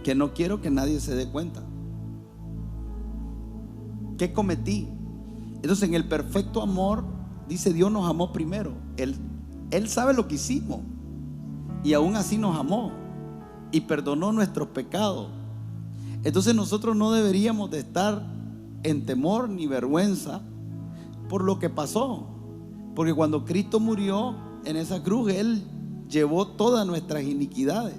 Que no quiero que nadie se dé cuenta. ¿Qué cometí? Entonces, en el perfecto amor, dice, Dios nos amó primero. Él sabe lo que hicimos y aún así nos amó y perdonó nuestros pecados. Entonces nosotros no deberíamos de estar en temor ni vergüenza por lo que pasó, porque cuando Cristo murió en esa cruz, Él llevó todas nuestras iniquidades,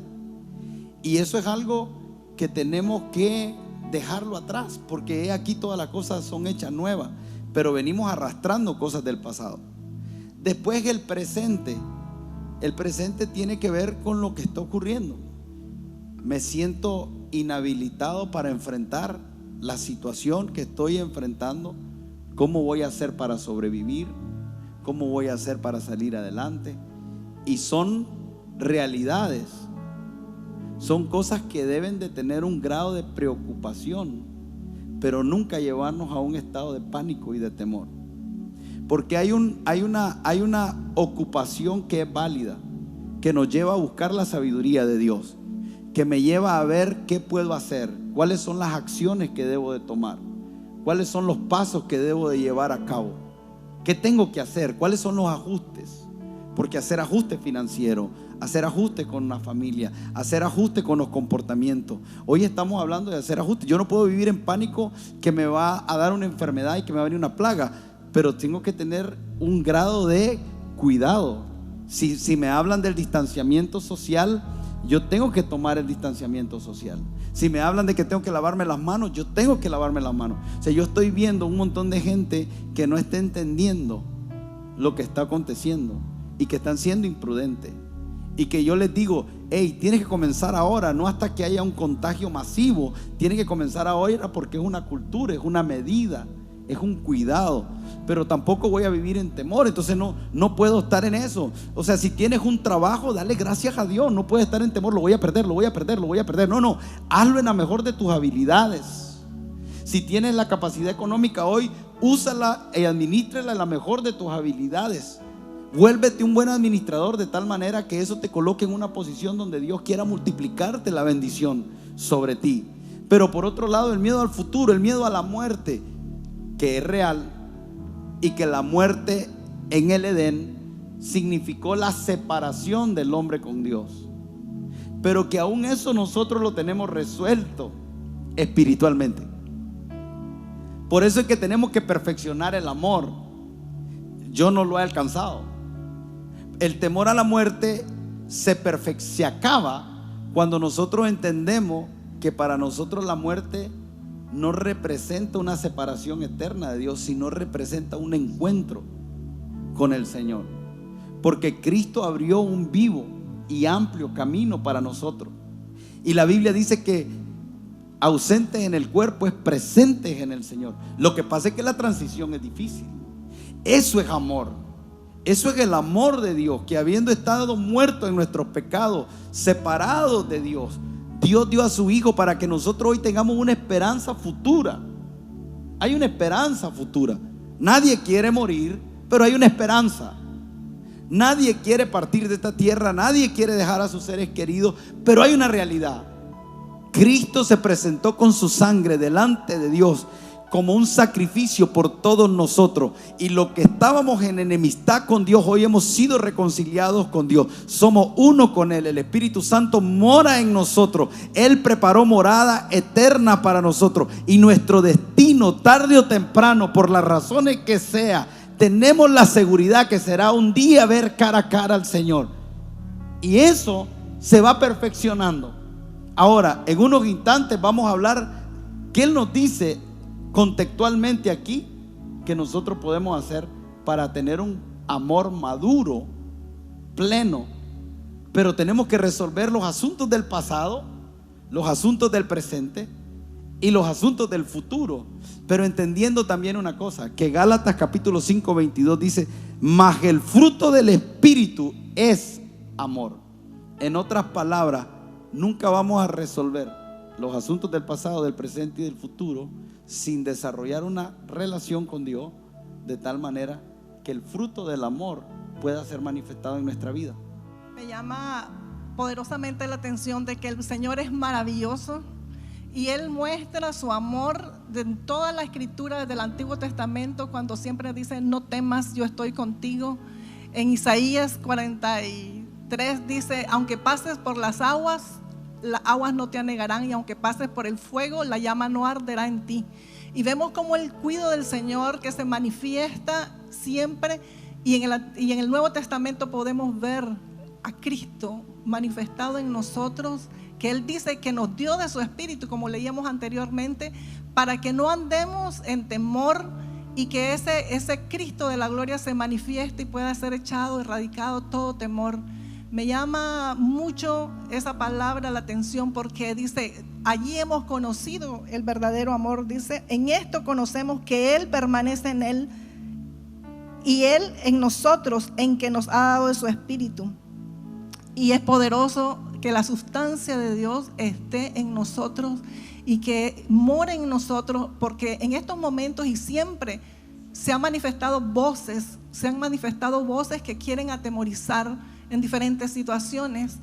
y eso es algo que tenemos que dejarlo atrás, porque aquí todas las cosas son hechas nuevas, pero venimos arrastrando cosas del pasado. Después el presente tiene que ver con lo que está ocurriendo. Me siento inhabilitado para enfrentar la situación que estoy enfrentando. ¿Cómo voy a hacer para sobrevivir? ¿Cómo voy a hacer para salir adelante? Y son realidades, son cosas que deben de tener un grado de preocupación, pero nunca llevarnos a un estado de pánico y de temor. Porque hay una ocupación que es válida, que nos lleva a buscar la sabiduría de Dios, que me lleva a ver qué puedo hacer, cuáles son las acciones que debo de tomar, cuáles son los pasos que debo de llevar a cabo, qué tengo que hacer, cuáles son los ajustes. Porque hacer ajustes financieros, hacer ajustes con una familia, hacer ajustes con los comportamientos. Hoy estamos hablando de hacer ajustes. Yo no puedo vivir en pánico que me va a dar una enfermedad y que me va a venir una plaga, pero tengo que tener un grado de cuidado. Si me hablan del distanciamiento social, yo tengo que tomar el distanciamiento social. Si me hablan de que tengo que lavarme las manos, yo tengo que lavarme las manos. O sea, yo estoy viendo un montón de gente que no está entendiendo lo que está aconteciendo y que están siendo imprudentes, y que yo les digo, hey, tienes que comenzar ahora, no hasta que haya un contagio masivo. Tienes que comenzar ahora porque es una cultura, es una medida, es un cuidado. Pero tampoco voy a vivir en temor. Entonces no puedo estar en eso. O sea, si tienes un trabajo, dale gracias a Dios. No puedes estar en temor, lo voy a perder. No, hazlo en la mejor de tus habilidades. Si tienes la capacidad económica hoy, úsala y administrala en la mejor de tus habilidades. Vuélvete un buen administrador, de tal manera que eso te coloque en una posición donde Dios quiera multiplicarte la bendición sobre ti. Pero por otro lado, el miedo al futuro, el miedo a la muerte, que es real, y que la muerte en el Edén significó la separación del hombre con Dios, pero que aún eso nosotros lo tenemos resuelto espiritualmente. Por eso es que tenemos que perfeccionar el amor. Yo no lo he alcanzado. El temor a la muerte se acaba cuando nosotros entendemos que para nosotros la muerte no representa una separación eterna de Dios, sino representa un encuentro con el Señor. Porque Cristo abrió un vivo y amplio camino para nosotros. Y la Biblia dice que ausentes en el cuerpo es presentes en el Señor. Lo que pasa es que la transición es difícil. Eso es amor. Eso es el amor de Dios, que habiendo estado muertos en nuestros pecados, separados de Dios, Dios dio a su Hijo para que nosotros hoy tengamos una esperanza futura. Hay una esperanza futura. Nadie quiere morir, pero hay una esperanza. Nadie quiere partir de esta tierra, nadie quiere dejar a sus seres queridos, pero hay una realidad. Cristo se presentó con su sangre delante de Dios como un sacrificio por todos nosotros, y lo que estábamos en enemistad con Dios, hoy hemos sido reconciliados con Dios. Somos uno con Él. El Espíritu Santo mora en nosotros. Él preparó morada eterna para nosotros, y nuestro destino, tarde o temprano, por las razones que sea, tenemos la seguridad que será un día ver cara a cara al Señor. Y eso se va perfeccionando. Ahora, en unos instantes vamos a hablar qué Él nos dice contextualmente aquí que nosotros podemos hacer para tener un amor maduro, pleno. Pero tenemos que resolver los asuntos del pasado, los asuntos del presente y los asuntos del futuro. Pero entendiendo también una cosa, que Gálatas capítulo 5, 22 dice: mas el fruto del Espíritu es amor. En otras palabras, nunca vamos a resolver los asuntos del pasado, del presente y del futuro sin desarrollar una relación con Dios, de tal manera que el fruto del amor pueda ser manifestado en nuestra vida. Me llama poderosamente la atención de que el Señor es maravilloso y Él muestra su amor en toda la escritura del Antiguo Testamento, cuando siempre dice: no temas, yo estoy contigo. En Isaías 43 dice: aunque pases por las aguas no te anegarán, y aunque pases por el fuego, la llama no arderá en ti. Y vemos como el cuidado del Señor que se manifiesta siempre, y en el Nuevo Testamento podemos ver a Cristo manifestado en nosotros, que Él dice que nos dio de su Espíritu, como leíamos anteriormente, para que no andemos en temor, y que ese Cristo de la gloria se manifieste y pueda ser echado, erradicado todo temor. Me llama mucho esa palabra la atención, porque dice: allí hemos conocido el verdadero amor. Dice: en esto conocemos que Él permanece en Él y Él en nosotros, en que nos ha dado de su Espíritu. Y es poderoso que la sustancia de Dios esté en nosotros y que more en nosotros, porque en estos momentos y siempre se han manifestado voces que quieren atemorizar en diferentes situaciones,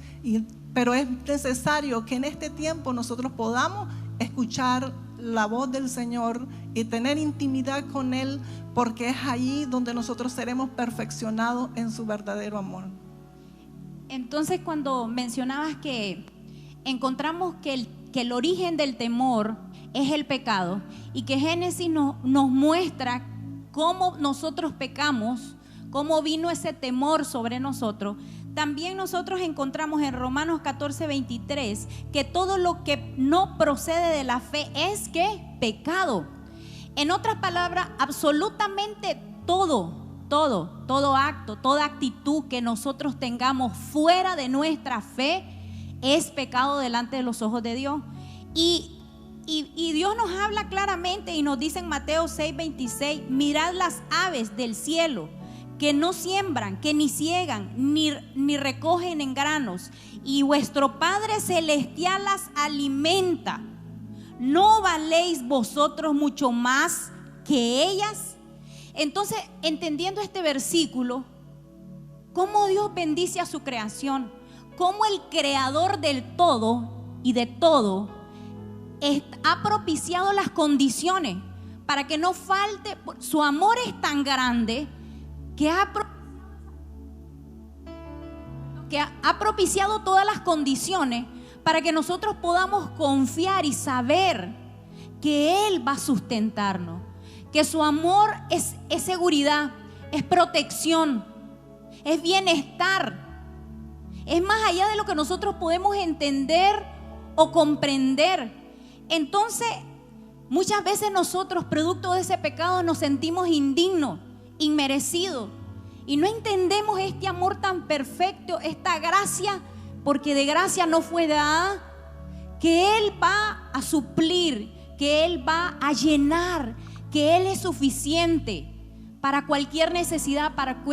pero es necesario que en este tiempo nosotros podamos escuchar la voz del Señor y tener intimidad con Él, porque es allí donde nosotros seremos perfeccionados en su verdadero amor. Entonces, cuando mencionabas que encontramos que el origen del temor es el pecado, y que Génesis nos muestra cómo nosotros pecamos, cómo vino ese temor sobre nosotros, también nosotros encontramos en Romanos 14, 23 que todo lo que no procede de la fe es ¿qué? Pecado. En otras palabras, absolutamente todo acto, toda actitud que nosotros tengamos fuera de nuestra fe es pecado delante de los ojos de Dios. Y Dios nos habla claramente y nos dice en Mateo 6, 26: mirad las aves del cielo, que no siembran, que ni ciegan, ni recogen en granos, y vuestro Padre Celestial las alimenta. ¿No valéis vosotros mucho más que ellas? Entonces, entendiendo este versículo, cómo Dios bendice a su creación, cómo el creador del todo y de todo ha propiciado las condiciones para que no falte. Su amor es tan grande que ha propiciado todas las condiciones para que nosotros podamos confiar y saber que Él va a sustentarnos, que su amor es seguridad, es protección, es bienestar, es más allá de lo que nosotros podemos entender o comprender. Entonces, muchas veces nosotros, producto de ese pecado, nos sentimos indignos, inmerecidos, y no entendemos este amor tan perfecto, esta gracia, porque de gracia no fue dada, que Él va a suplir, que Él va a llenar, que Él es suficiente para cualquier necesidad, para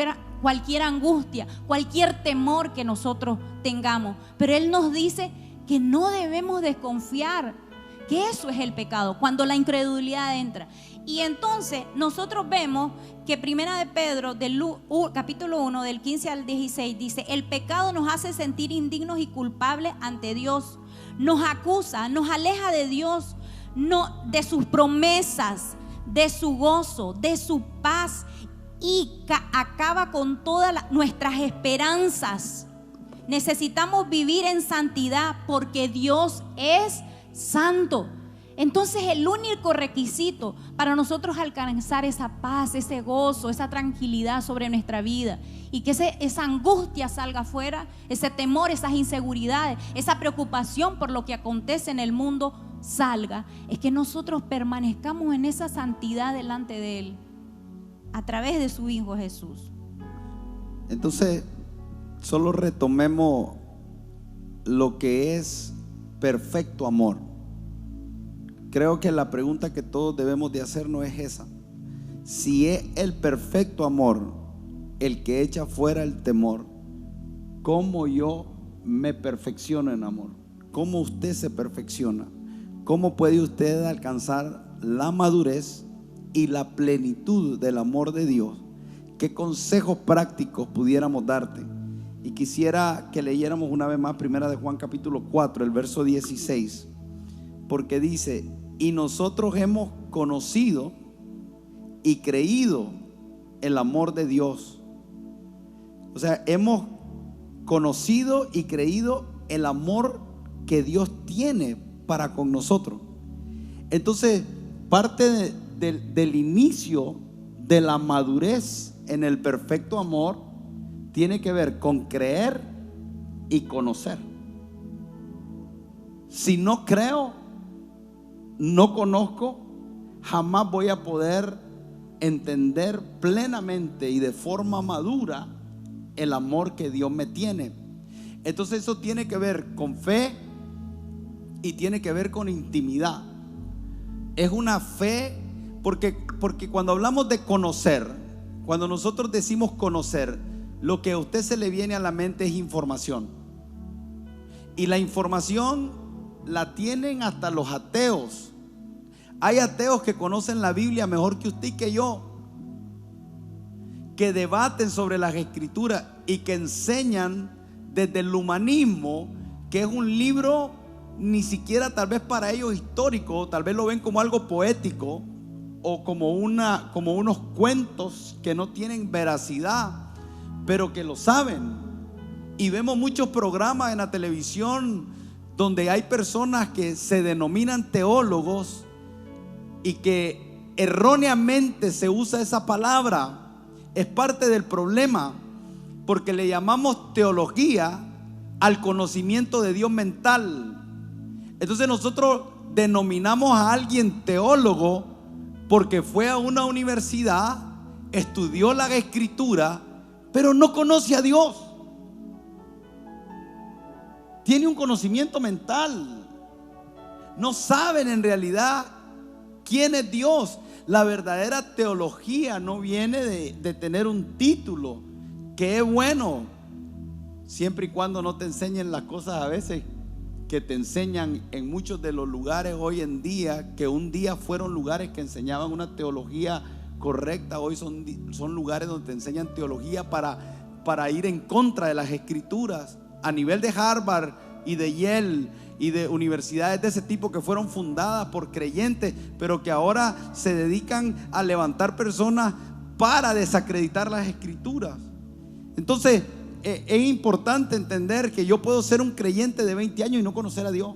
cualquier angustia, cualquier temor que nosotros tengamos. Pero Él nos dice que no debemos desconfiar, que eso es el pecado, cuando la incredulidad entra. Y entonces nosotros vemos que Primera de Pedro, capítulo 1, del 15 al 16, dice: el pecado nos hace sentir indignos y culpables ante Dios, nos acusa, nos aleja de Dios, de sus promesas, de su gozo, de su paz, y acaba con todas nuestras esperanzas. Necesitamos vivir en santidad porque Dios es santo. Entonces el único requisito para nosotros alcanzar esa paz, ese gozo, esa tranquilidad sobre nuestra vida y que esa angustia salga afuera, ese temor, esas inseguridades, esa preocupación por lo que acontece en el mundo salga, es que nosotros permanezcamos en esa santidad delante de Él a través de su Hijo Jesús. Entonces, solo retomemos lo que es perfecto amor. Creo que la pregunta que todos debemos de hacernos es esa: si es el perfecto amor el que echa fuera el temor, ¿cómo yo me perfecciono en amor? ¿Cómo usted se perfecciona? ¿Cómo puede usted alcanzar la madurez y la plenitud del amor de Dios? ¿Qué consejos prácticos pudiéramos darte? Y quisiera que leyéramos una vez más Primera de Juan capítulo 4, el verso 16, porque dice: y nosotros hemos conocido y creído el amor de Dios. O sea, hemos conocido y creído el amor que Dios tiene para con nosotros. Entonces, parte del inicio de la madurez en el perfecto amor tiene que ver con creer y conocer. Si no creo, no conozco, jamás voy a poder entender plenamente y de forma madura el amor que Dios me tiene. Entonces eso tiene que ver con fe y tiene que ver con intimidad. Es una fe porque cuando hablamos de conocer, cuando nosotros decimos conocer, lo que a usted se le viene a la mente es información. Y la información la tienen hasta los ateos. Hay ateos que conocen la Biblia mejor que usted y que yo, que debaten sobre las escrituras y que enseñan desde el humanismo, que es un libro ni siquiera tal vez para ellos histórico, tal vez lo ven como algo poético o como unos cuentos que no tienen veracidad, pero que lo saben. Y vemos muchos programas en la televisión donde hay personas que se denominan teólogos y que erróneamente se usa esa palabra. Es parte del problema, porque le llamamos teología al conocimiento de Dios mental. Entonces nosotros denominamos a alguien teólogo porque fue a una universidad, estudió la escritura, pero no conoce a Dios. Tiene un conocimiento mental. No saben en realidad quién es Dios. La verdadera teología no viene de tener un título, que es bueno, siempre y cuando no te enseñen las cosas a veces que te enseñan en muchos de los lugares hoy en día, que un día fueron lugares que enseñaban una teología correcta, hoy son lugares donde te enseñan teología para ir en contra de las escrituras. A nivel de Harvard y de Yale y de universidades de ese tipo que fueron fundadas por creyentes, pero que ahora se dedican a levantar personas para desacreditar las escrituras. Entonces es importante entender que yo puedo ser un creyente de 20 años y no conocer a Dios.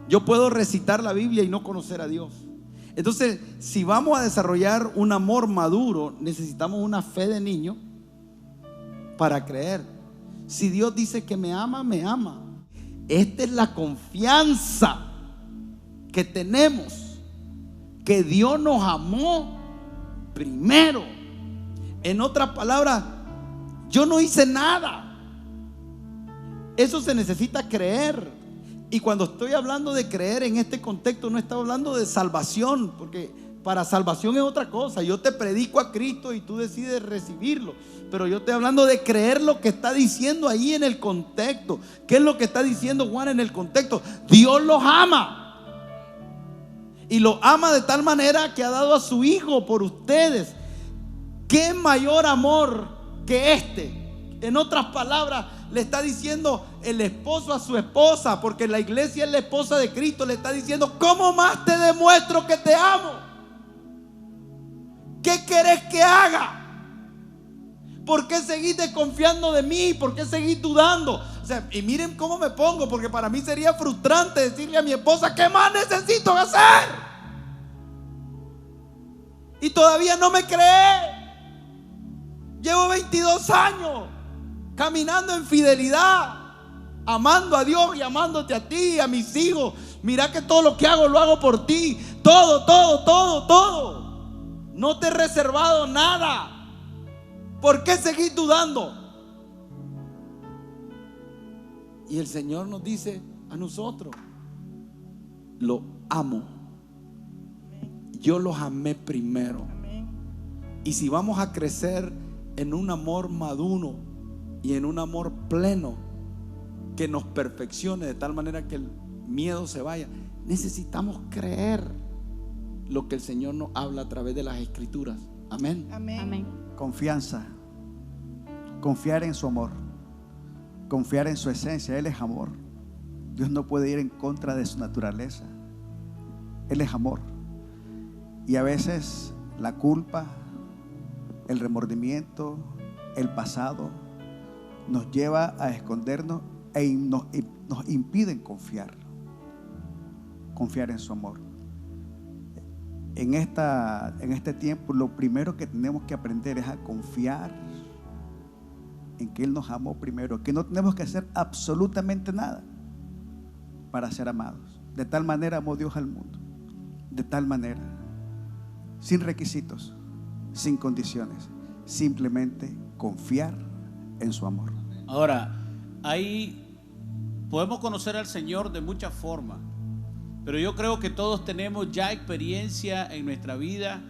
Yo puedo recitar la Biblia y no conocer a Dios. Entonces, si vamos a desarrollar un amor maduro, necesitamos una fe de niño para creer. Si Dios dice que me ama, me ama. Esta es la confianza que tenemos, que Dios nos amó primero. En otras palabras, yo no hice nada. Eso se necesita creer. Y cuando estoy hablando de creer en este contexto, no estoy hablando de salvación, porque para salvación es otra cosa. Yo te predico a Cristo y tú decides recibirlo, pero yo estoy hablando de creer lo que está diciendo ahí en el contexto. ¿Qué es lo que está diciendo Juan en el contexto? Dios los ama, y los ama de tal manera que ha dado a su Hijo por ustedes. ¿Qué mayor amor que este? En otras palabras, le está diciendo el esposo a su esposa, porque la iglesia es la esposa de Cristo. Le está diciendo: ¿cómo más te demuestro que te amo? ¿Qué querés que haga? ¿Por qué seguís desconfiando de mí? ¿Por qué seguís dudando? O sea, y miren cómo me pongo, porque para mí sería frustrante decirle a mi esposa, ¿qué más necesito hacer? Y todavía no me cree. Llevo 22 años caminando en fidelidad, amando a Dios y amándote a ti, a mis hijos. Mira que todo lo que hago lo hago por ti. Todo. No te he reservado nada. ¿Por qué seguir dudando? Y el Señor nos dice a nosotros, lo amo. Yo los amé primero. Y si vamos a crecer en un amor maduro y en un amor pleno que nos perfeccione de tal manera que el miedo se vaya, necesitamos creer lo que el Señor nos habla a través de las Escrituras. Amén. Amén. Confianza. Confiar en su amor. Confiar en su esencia. Él es amor. Dios no puede ir en contra de su naturaleza. Él es amor. Y a veces la culpa, el remordimiento, el pasado nos lleva a escondernos e nos impiden confiar en su amor. En este tiempo lo primero que tenemos que aprender es a confiar en que Él nos amó primero, que no tenemos que hacer absolutamente nada para ser amados. De tal manera amó Dios al mundo, de tal manera, sin requisitos, sin condiciones, simplemente confiar en su amor. Ahora, ahí podemos conocer al Señor de muchas formas, pero yo creo que todos tenemos ya experiencia en nuestra vida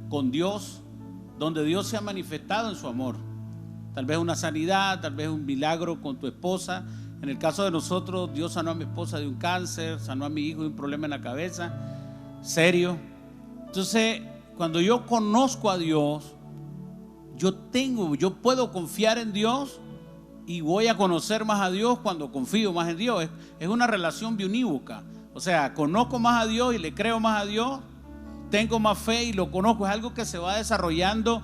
con Dios, donde Dios se ha manifestado en su amor. Tal vez una sanidad, tal vez un milagro con tu esposa. En el caso de nosotros, Dios sanó a mi esposa de un cáncer, sanó a mi hijo de un problema en la cabeza serio. Entonces, cuando yo conozco a Dios, yo puedo confiar en Dios y voy a conocer más a Dios cuando confío más en Dios. Es una relación biunívoca. O sea, conozco más a Dios y le creo más a Dios, tengo más fe y lo conozco. Es algo que se va desarrollando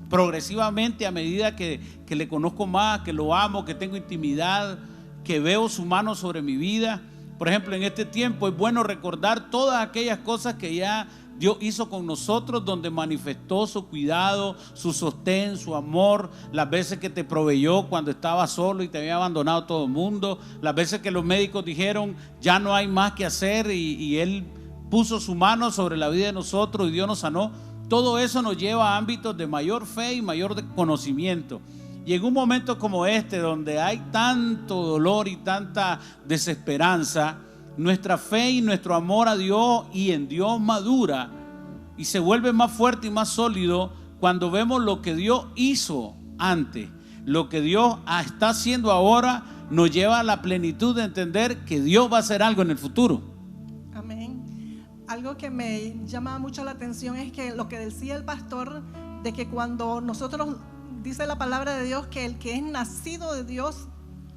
progresivamente a medida que le conozco más, que lo amo, que tengo intimidad, que veo su mano sobre mi vida. Por ejemplo, en este tiempo es bueno recordar todas aquellas cosas que ya Dios hizo con nosotros, donde manifestó su cuidado, su sostén, su amor, las veces que te proveyó cuando estabas solo y te había abandonado todo el mundo, las veces que los médicos dijeron ya no hay más que hacer y Él puso su mano sobre la vida de nosotros y Dios nos sanó. Todo eso nos lleva a ámbitos de mayor fe y mayor conocimiento. Y en un momento como este, donde hay tanto dolor y tanta desesperanza, nuestra fe y nuestro amor a Dios y en Dios madura y se vuelve más fuerte y más sólido cuando vemos lo que Dios hizo antes, lo que Dios está haciendo ahora, nos lleva a la plenitud de entender que Dios va a hacer algo en el futuro. Amén. Algo que me llama mucho la atención es que lo que decía el pastor, de que cuando nosotros, dice la palabra de Dios, que el que es nacido de Dios,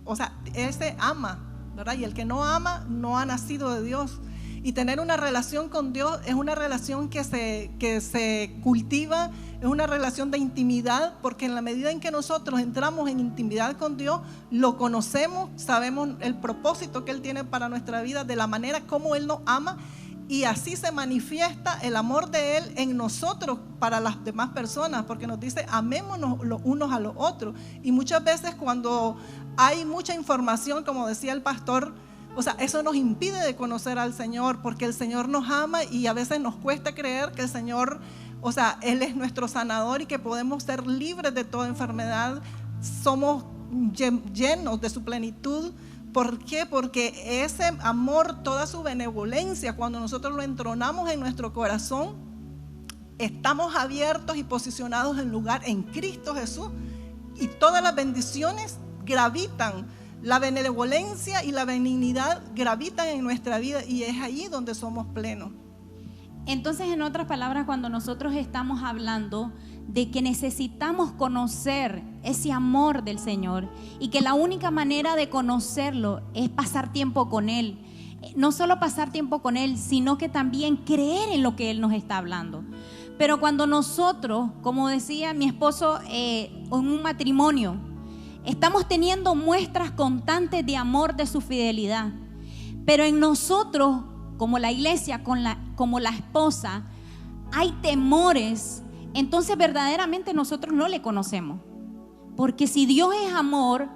o sea, ese ama, ¿verdad? Y el que no ama no ha nacido de Dios. Y tener una relación con Dios es una relación que se cultiva, es una relación de intimidad, porque en la medida en que nosotros entramos en intimidad con Dios, lo conocemos, sabemos el propósito que Él tiene para nuestra vida, de la manera como Él nos ama, y así se manifiesta el amor de Él en nosotros para las demás personas, porque nos dice amémonos los unos a los otros. Y muchas veces cuando hay mucha información, como decía el pastor, o sea, eso nos impide de conocer al Señor, porque el Señor nos ama y a veces nos cuesta creer que el Señor, o sea, Él es nuestro sanador y que podemos ser libres de toda enfermedad. Somos llenos de su plenitud. ¿Por qué? Porque ese amor, toda su benevolencia, cuando nosotros lo entronamos en nuestro corazón, estamos abiertos y posicionados en lugar en Cristo Jesús, y todas las bendiciones gravitan, la benevolencia y la benignidad gravitan en nuestra vida, y es ahí donde somos plenos. Entonces, en otras palabras, cuando nosotros estamos hablando de que necesitamos conocer ese amor del Señor y que la única manera de conocerlo es pasar tiempo con Él, no solo pasar tiempo con Él, sino que también creer en lo que Él nos está hablando. Pero cuando nosotros, como decía mi esposo, en un matrimonio, Estamos teniendo muestras constantes de amor, de su fidelidad. Pero en nosotros, como la iglesia, como la esposa, hay temores. Entonces verdaderamente nosotros no le conocemos. Porque si Dios es amor,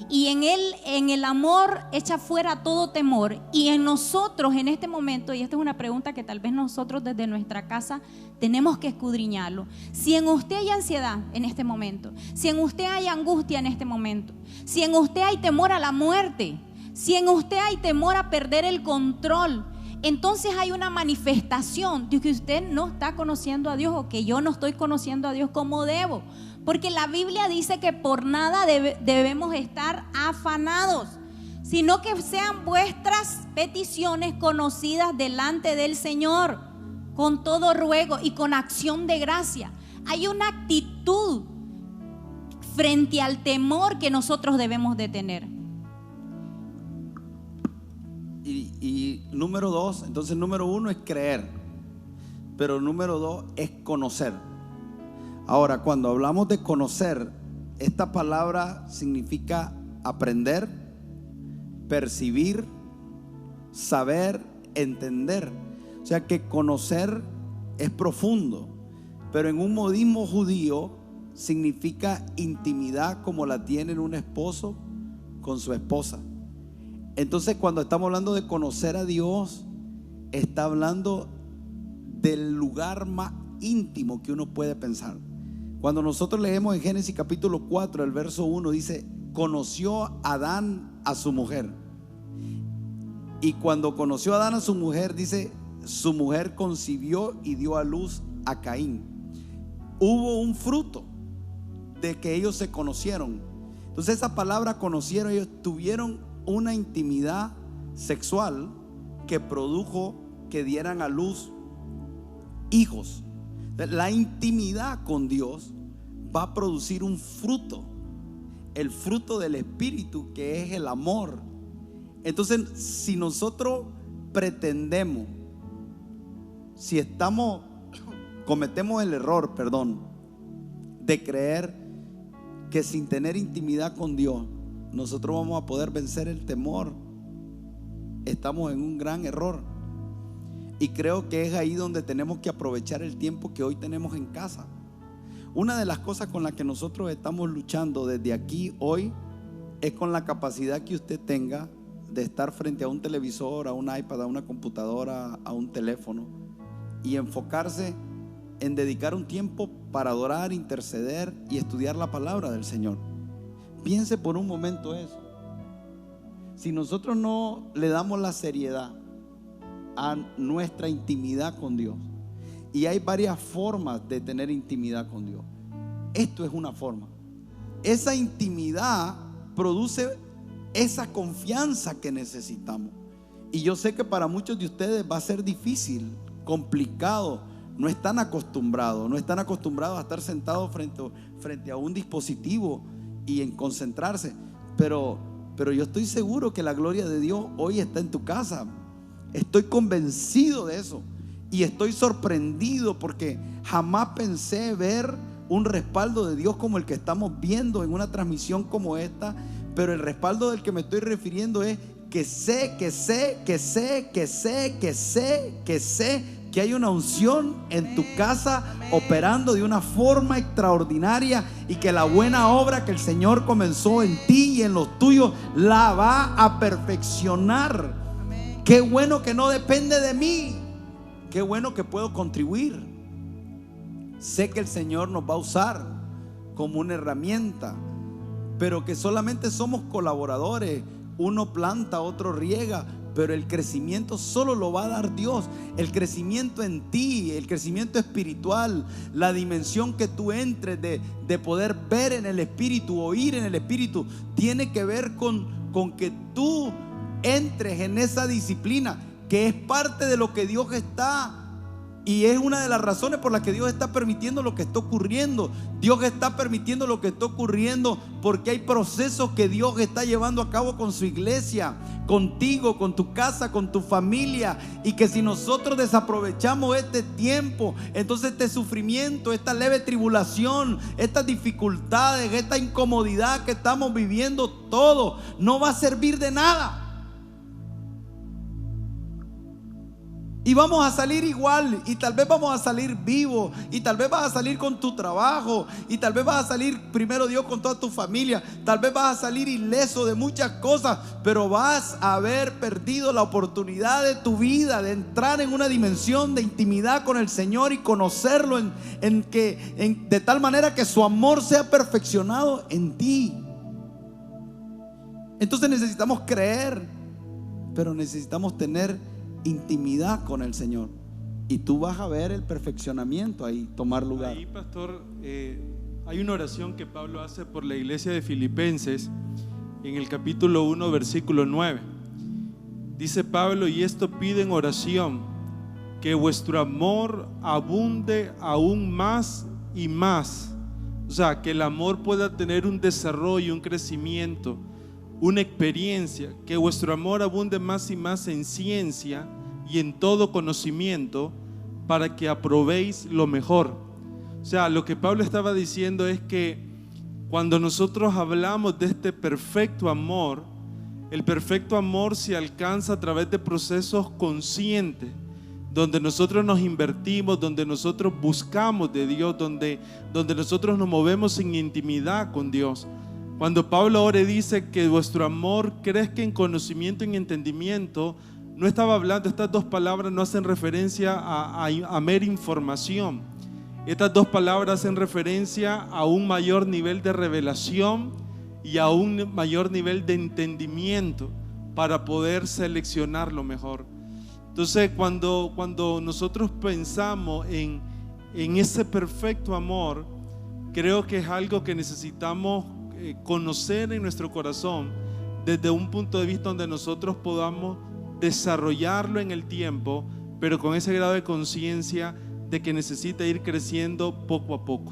y en el amor echa fuera todo temor, y en nosotros en este momento, y esta es una pregunta que tal vez nosotros desde nuestra casa tenemos que escudriñarlo. Si en usted hay ansiedad en este momento, si en usted hay angustia en este momento, si en usted hay temor a la muerte, si en usted hay temor a perder el control, entonces hay una manifestación de que usted no está conociendo a Dios, o que yo no estoy conociendo a Dios como debo. Porque la Biblia dice que por nada debemos estar afanados, sino que sean vuestras peticiones conocidas delante del Señor, con todo ruego y con acción de gracia. Hay una actitud frente al temor que nosotros debemos de tener. Y número 2, entonces número 1 es creer, pero número 2 es conocer. Ahora, cuando hablamos de conocer, esta palabra significa aprender, percibir, saber, entender. O sea que conocer es profundo, pero en un modismo judío significa intimidad como la tiene un esposo con su esposa. Entonces, cuando estamos hablando de conocer a Dios, está hablando del lugar más íntimo que uno puede pensar. Cuando nosotros leemos en Génesis capítulo 4, el verso 1, dice: conoció Adán a su mujer. Y cuando conoció Adán a su mujer, dice, su mujer concibió y dio a luz a Caín. Hubo un fruto de que ellos se conocieron. Entonces esa palabra conocieron, ellos tuvieron una intimidad sexual que produjo que dieran a luz hijos. La intimidad con Dios va a producir un fruto, el fruto del Espíritu, que es el amor. Entonces, si nosotros pretendemos, si cometemos el error, de creer que sin tener intimidad con Dios nosotros vamos a poder vencer el temor, estamos en un gran error. Y creo que es ahí donde tenemos que aprovechar el tiempo que hoy tenemos en casa. Una de las cosas con las que nosotros estamos luchando desde aquí hoy es con la capacidad que usted tenga de estar frente a un televisor, a un iPad, a una computadora, a un teléfono, y enfocarse en dedicar un tiempo para adorar, interceder y estudiar la palabra del Señor. Piense por un momento eso. Si nosotros no le damos la seriedad a nuestra intimidad con Dios, y hay varias formas de tener intimidad con Dios, esto es una forma. Esa intimidad produce esa confianza que necesitamos. Y yo sé que para muchos de ustedes va a ser difícil, complicado. No están acostumbrados a estar sentados frente a un dispositivo y en concentrarse. Pero yo estoy seguro que la gloria de Dios hoy está en tu casa. Estoy convencido de eso. Y estoy sorprendido porque jamás pensé ver un respaldo de Dios como el que estamos viendo en una transmisión como esta. Pero el respaldo del que me estoy refiriendo es que sé que hay una unción en tu casa operando de una forma extraordinaria, y que la buena obra que el Señor comenzó en ti y en los tuyos la va a perfeccionar. Qué bueno que no depende de mí. Qué bueno que puedo contribuir. Sé que el Señor nos va a usar como una herramienta, pero que solamente somos colaboradores. Uno planta, otro riega, pero el crecimiento solo lo va a dar Dios. El crecimiento en ti, el crecimiento espiritual, la dimensión que tú entres de poder ver en el Espíritu, oír en el Espíritu, tiene que ver con que tú entres en esa disciplina, que es parte de lo que Dios está Y es una de las razones por las que Dios está permitiendo lo que está ocurriendo. Dios está permitiendo lo que está ocurriendo porque hay procesos que Dios está llevando a cabo con su iglesia, contigo, con tu casa, con tu familia. Y que si nosotros desaprovechamos este tiempo, entonces este sufrimiento, esta leve tribulación, estas dificultades, esta incomodidad que estamos viviendo, todo no va a servir de nada. Y vamos a salir igual, y tal vez vamos a salir vivos, y tal vez vas a salir con tu trabajo, y tal vez vas a salir, primero Dios, con toda tu familia, tal vez vas a salir ileso de muchas cosas, pero vas a haber perdido la oportunidad de tu vida de entrar en una dimensión de intimidad con el Señor y conocerlo de tal manera que su amor sea perfeccionado en ti. Entonces necesitamos creer, pero necesitamos tener intimidad con el Señor, y tú vas a ver el perfeccionamiento ahí tomar lugar. Ahí, pastor, hay una oración que Pablo hace por la iglesia de Filipenses en el capítulo 1 versículo 9. Dice Pablo: y esto pide en oración, que vuestro amor abunde aún más y más. O sea, que el amor pueda tener un desarrollo, un crecimiento, una experiencia, que vuestro amor abunde más y más en ciencia y en todo conocimiento, para que aprobéis lo mejor. O sea, lo que Pablo estaba diciendo es que cuando nosotros hablamos de este perfecto amor, el perfecto amor se alcanza a través de procesos conscientes, donde nosotros nos invertimos, donde nosotros buscamos de Dios, donde nosotros nos movemos en intimidad con Dios. Cuando Pablo ahora dice que vuestro amor crezca en conocimiento y en entendimiento, no estaba hablando, estas dos palabras no hacen referencia a mera información. Estas dos palabras hacen referencia a un mayor nivel de revelación y a un mayor nivel de entendimiento para poder seleccionar lo mejor. Entonces, cuando nosotros pensamos en ese perfecto amor, creo que es algo que necesitamos conocer en nuestro corazón desde un punto de vista donde nosotros podamos desarrollarlo en el tiempo, pero con ese grado de conciencia de que necesita ir creciendo poco a poco.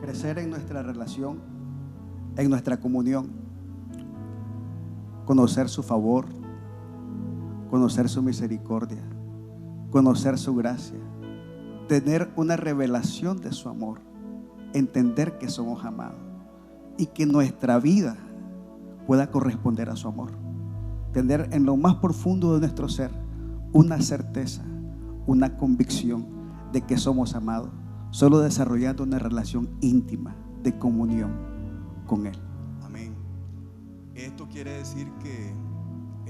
Crecer en nuestra relación, en nuestra comunión, conocer su favor, conocer su misericordia, conocer su gracia, tener una revelación de su amor, entender que somos amados y que nuestra vida pueda corresponder a su amor. Tener en lo más profundo de nuestro ser una certeza, una convicción de que somos amados, solo desarrollando una relación íntima de comunión con Él. Amén. Esto quiere decir que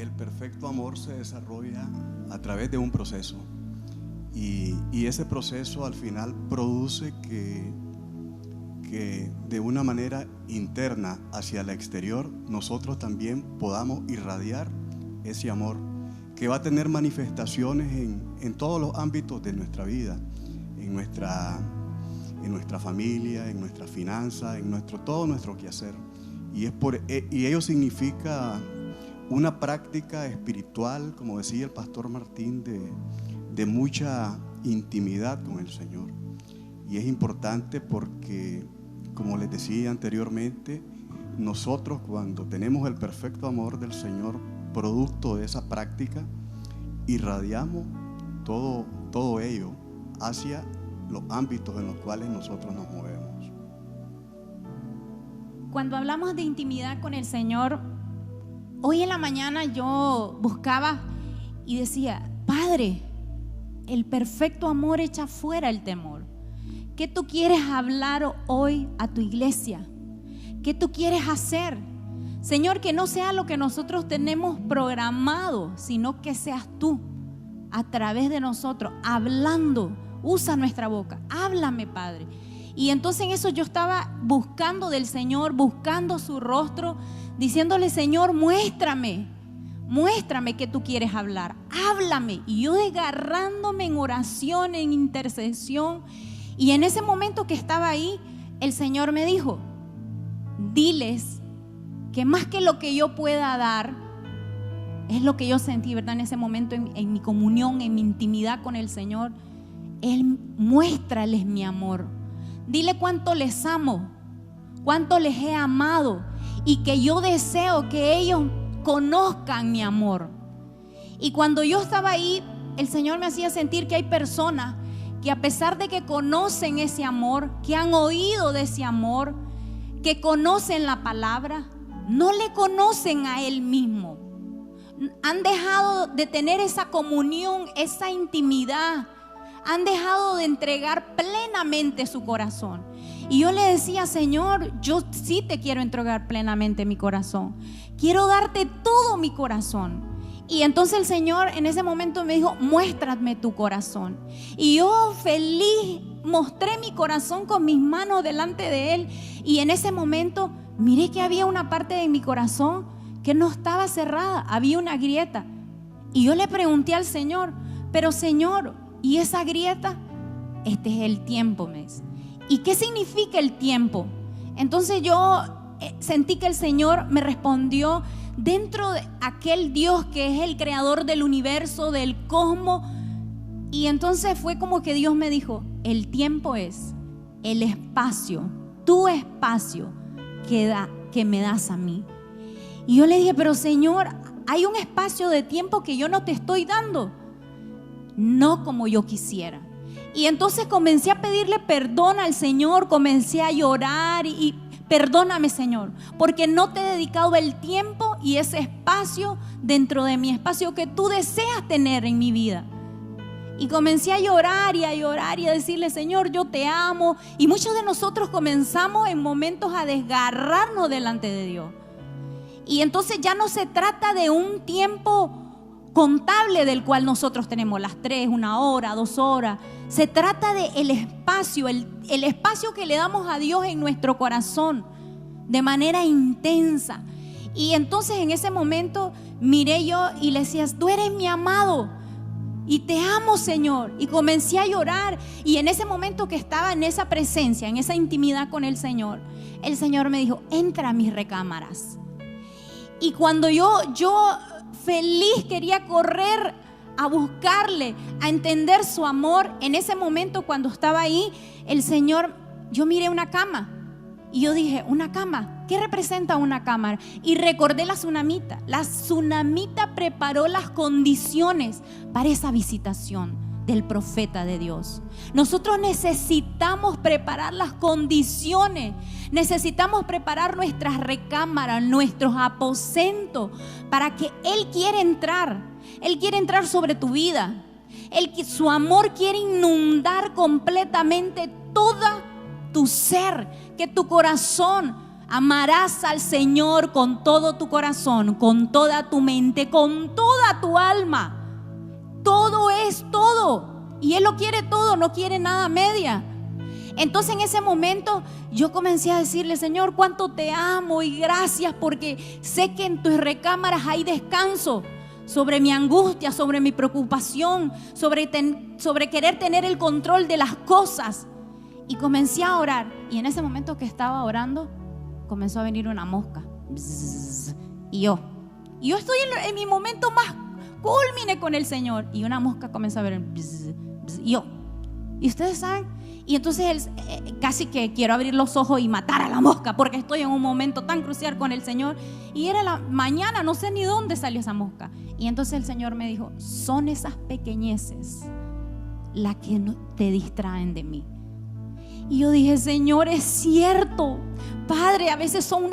el perfecto amor se desarrolla a través de un proceso, y ese proceso al final produce que de una manera interna hacia el exterior nosotros también podamos irradiar ese amor, que va a tener manifestaciones en todos los ámbitos de nuestra vida, en nuestra familia, en nuestra finanza, en todo nuestro quehacer. Y ello significa una práctica espiritual, como decía el pastor Martín, de mucha intimidad con el Señor. Y es importante porque, como les decía anteriormente, nosotros cuando tenemos el perfecto amor del Señor, producto de esa práctica, irradiamos todo ello hacia los ámbitos en los cuales nosotros nos movemos. Cuando hablamos de intimidad con el Señor, hoy en la mañana yo buscaba y decía: Padre, el perfecto amor echa fuera el temor. ¿Qué tú quieres hablar hoy a tu iglesia? ¿Qué tú quieres hacer? Señor, que no sea lo que nosotros tenemos programado, sino que seas tú a través de nosotros, hablando. Usa nuestra boca, háblame, Padre. Y entonces en eso yo estaba buscando del Señor, buscando su rostro, diciéndole: Señor, muéstrame qué tú quieres hablar, háblame. Y yo desgarrándome en oración, en intercesión. Y en ese momento que estaba ahí, el Señor me dijo: diles que más que lo que yo pueda dar, es lo que yo sentí, ¿verdad? En ese momento, en mi comunión, en mi intimidad con el Señor. muéstrales mi amor. Dile cuánto les amo, cuánto les he amado y que yo deseo que ellos conozcan mi amor. Y cuando yo estaba ahí, el Señor me hacía sentir que hay personas que a pesar de que conocen ese amor, que han oído de ese amor, que conocen la palabra, no le conocen a Él mismo. Han dejado de tener esa comunión, esa intimidad. Han dejado de entregar plenamente su corazón. Y yo le decía, Señor, yo sí te quiero entregar plenamente mi corazón. Quiero darte todo mi corazón. Y entonces el Señor en ese momento me dijo, muéstrame tu corazón. Y yo feliz mostré mi corazón con mis manos delante de Él. Y en ese momento miré que había una parte de mi corazón que no estaba cerrada, había una grieta. Y yo le pregunté al Señor, pero Señor, ¿y esa grieta? Este es el tiempo, me dice. ¿Y qué significa el tiempo? Entonces yo sentí que el Señor me respondió dentro de aquel Dios que es el creador del universo, del cosmos. Y entonces fue como que Dios me dijo, el tiempo es el espacio, tu espacio que me das a mí. Y yo le dije, pero Señor, hay un espacio de tiempo que yo no te estoy dando, no como yo quisiera. Y entonces comencé a pedirle perdón al Señor, comencé a llorar y perdóname, Señor, porque no te he dedicado el tiempo y ese espacio dentro de mi espacio que tú deseas tener en mi vida. Y comencé a llorar y a decirle, Señor, yo te amo. Y muchos de nosotros comenzamos en momentos a desgarrarnos delante de Dios. Y entonces ya no se trata de un tiempo contable del cual nosotros tenemos las 3, 1 hora, 2 horas. Se trata de el espacio, el espacio que le damos a Dios en nuestro corazón de manera intensa. Y entonces en ese momento miré yo y le decía, tú eres mi amado y te amo, Señor. Y comencé a llorar. Y en ese momento que estaba en esa presencia, en esa intimidad con el Señor me dijo, entra a mis recámaras. Y cuando yo feliz quería correr a buscarle, a entender su amor, en ese momento cuando estaba ahí, el Señor, yo miré una cama y yo dije, ¿una cama? ¿Qué representa una cama? Y recordé la tsunamita. La tsunamita preparó las condiciones para esa visitación del profeta de Dios. Nosotros necesitamos preparar las condiciones, necesitamos preparar nuestras recámaras, nuestros aposentos, para que Él quiere entrar. Él quiere entrar sobre tu vida. Su amor quiere inundar completamente toda tu ser, que tu corazón amarás al Señor con todo tu corazón, con toda tu mente, con toda tu alma. Todo es todo. Y Él lo quiere todo, no quiere nada a media. Entonces en ese momento yo comencé a decirle, Señor, cuánto te amo y gracias porque sé que en tus recámaras hay descanso sobre mi angustia, sobre mi preocupación, sobre querer tener el control de las cosas. Y comencé a orar. Y en ese momento que estaba orando, comenzó a venir una mosca. Y yo estoy en mi momento más culmine con el Señor. Y una mosca comenzó a ver. Y ustedes saben. Y entonces casi que quiero abrir los ojos y matar a la mosca, porque estoy en un momento tan crucial con el Señor. Y era la mañana, no sé ni dónde salió esa mosca. Y entonces el Señor me dijo, son esas pequeñeces las que te distraen de mí. Y yo dije, Señor, es cierto, Padre, a veces son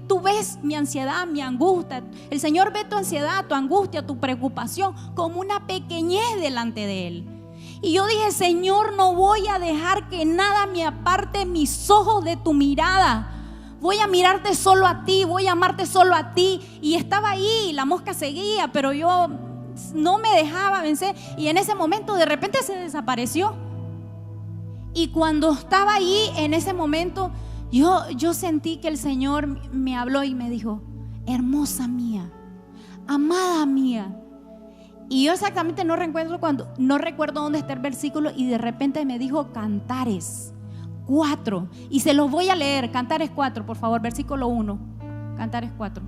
tú ves mi ansiedad, mi angustia. El Señor ve tu ansiedad, tu angustia, tu preocupación como una pequeñez delante de Él. Y yo dije, Señor, no voy a dejar que nada me aparte mis ojos de tu mirada. Voy a mirarte solo a ti, voy a amarte solo a ti. Y estaba ahí, la mosca seguía, pero yo no me dejaba vencer. Y en ese momento de repente se desapareció. Y cuando estaba ahí, en ese momento, yo sentí que el Señor me habló y me dijo, hermosa mía, amada mía. Y yo exactamente no recuerdo dónde está el versículo. Y de repente me dijo Cantares 4. Y se los voy a leer. Cantares 4, por favor, versículo 1. Cantares 4.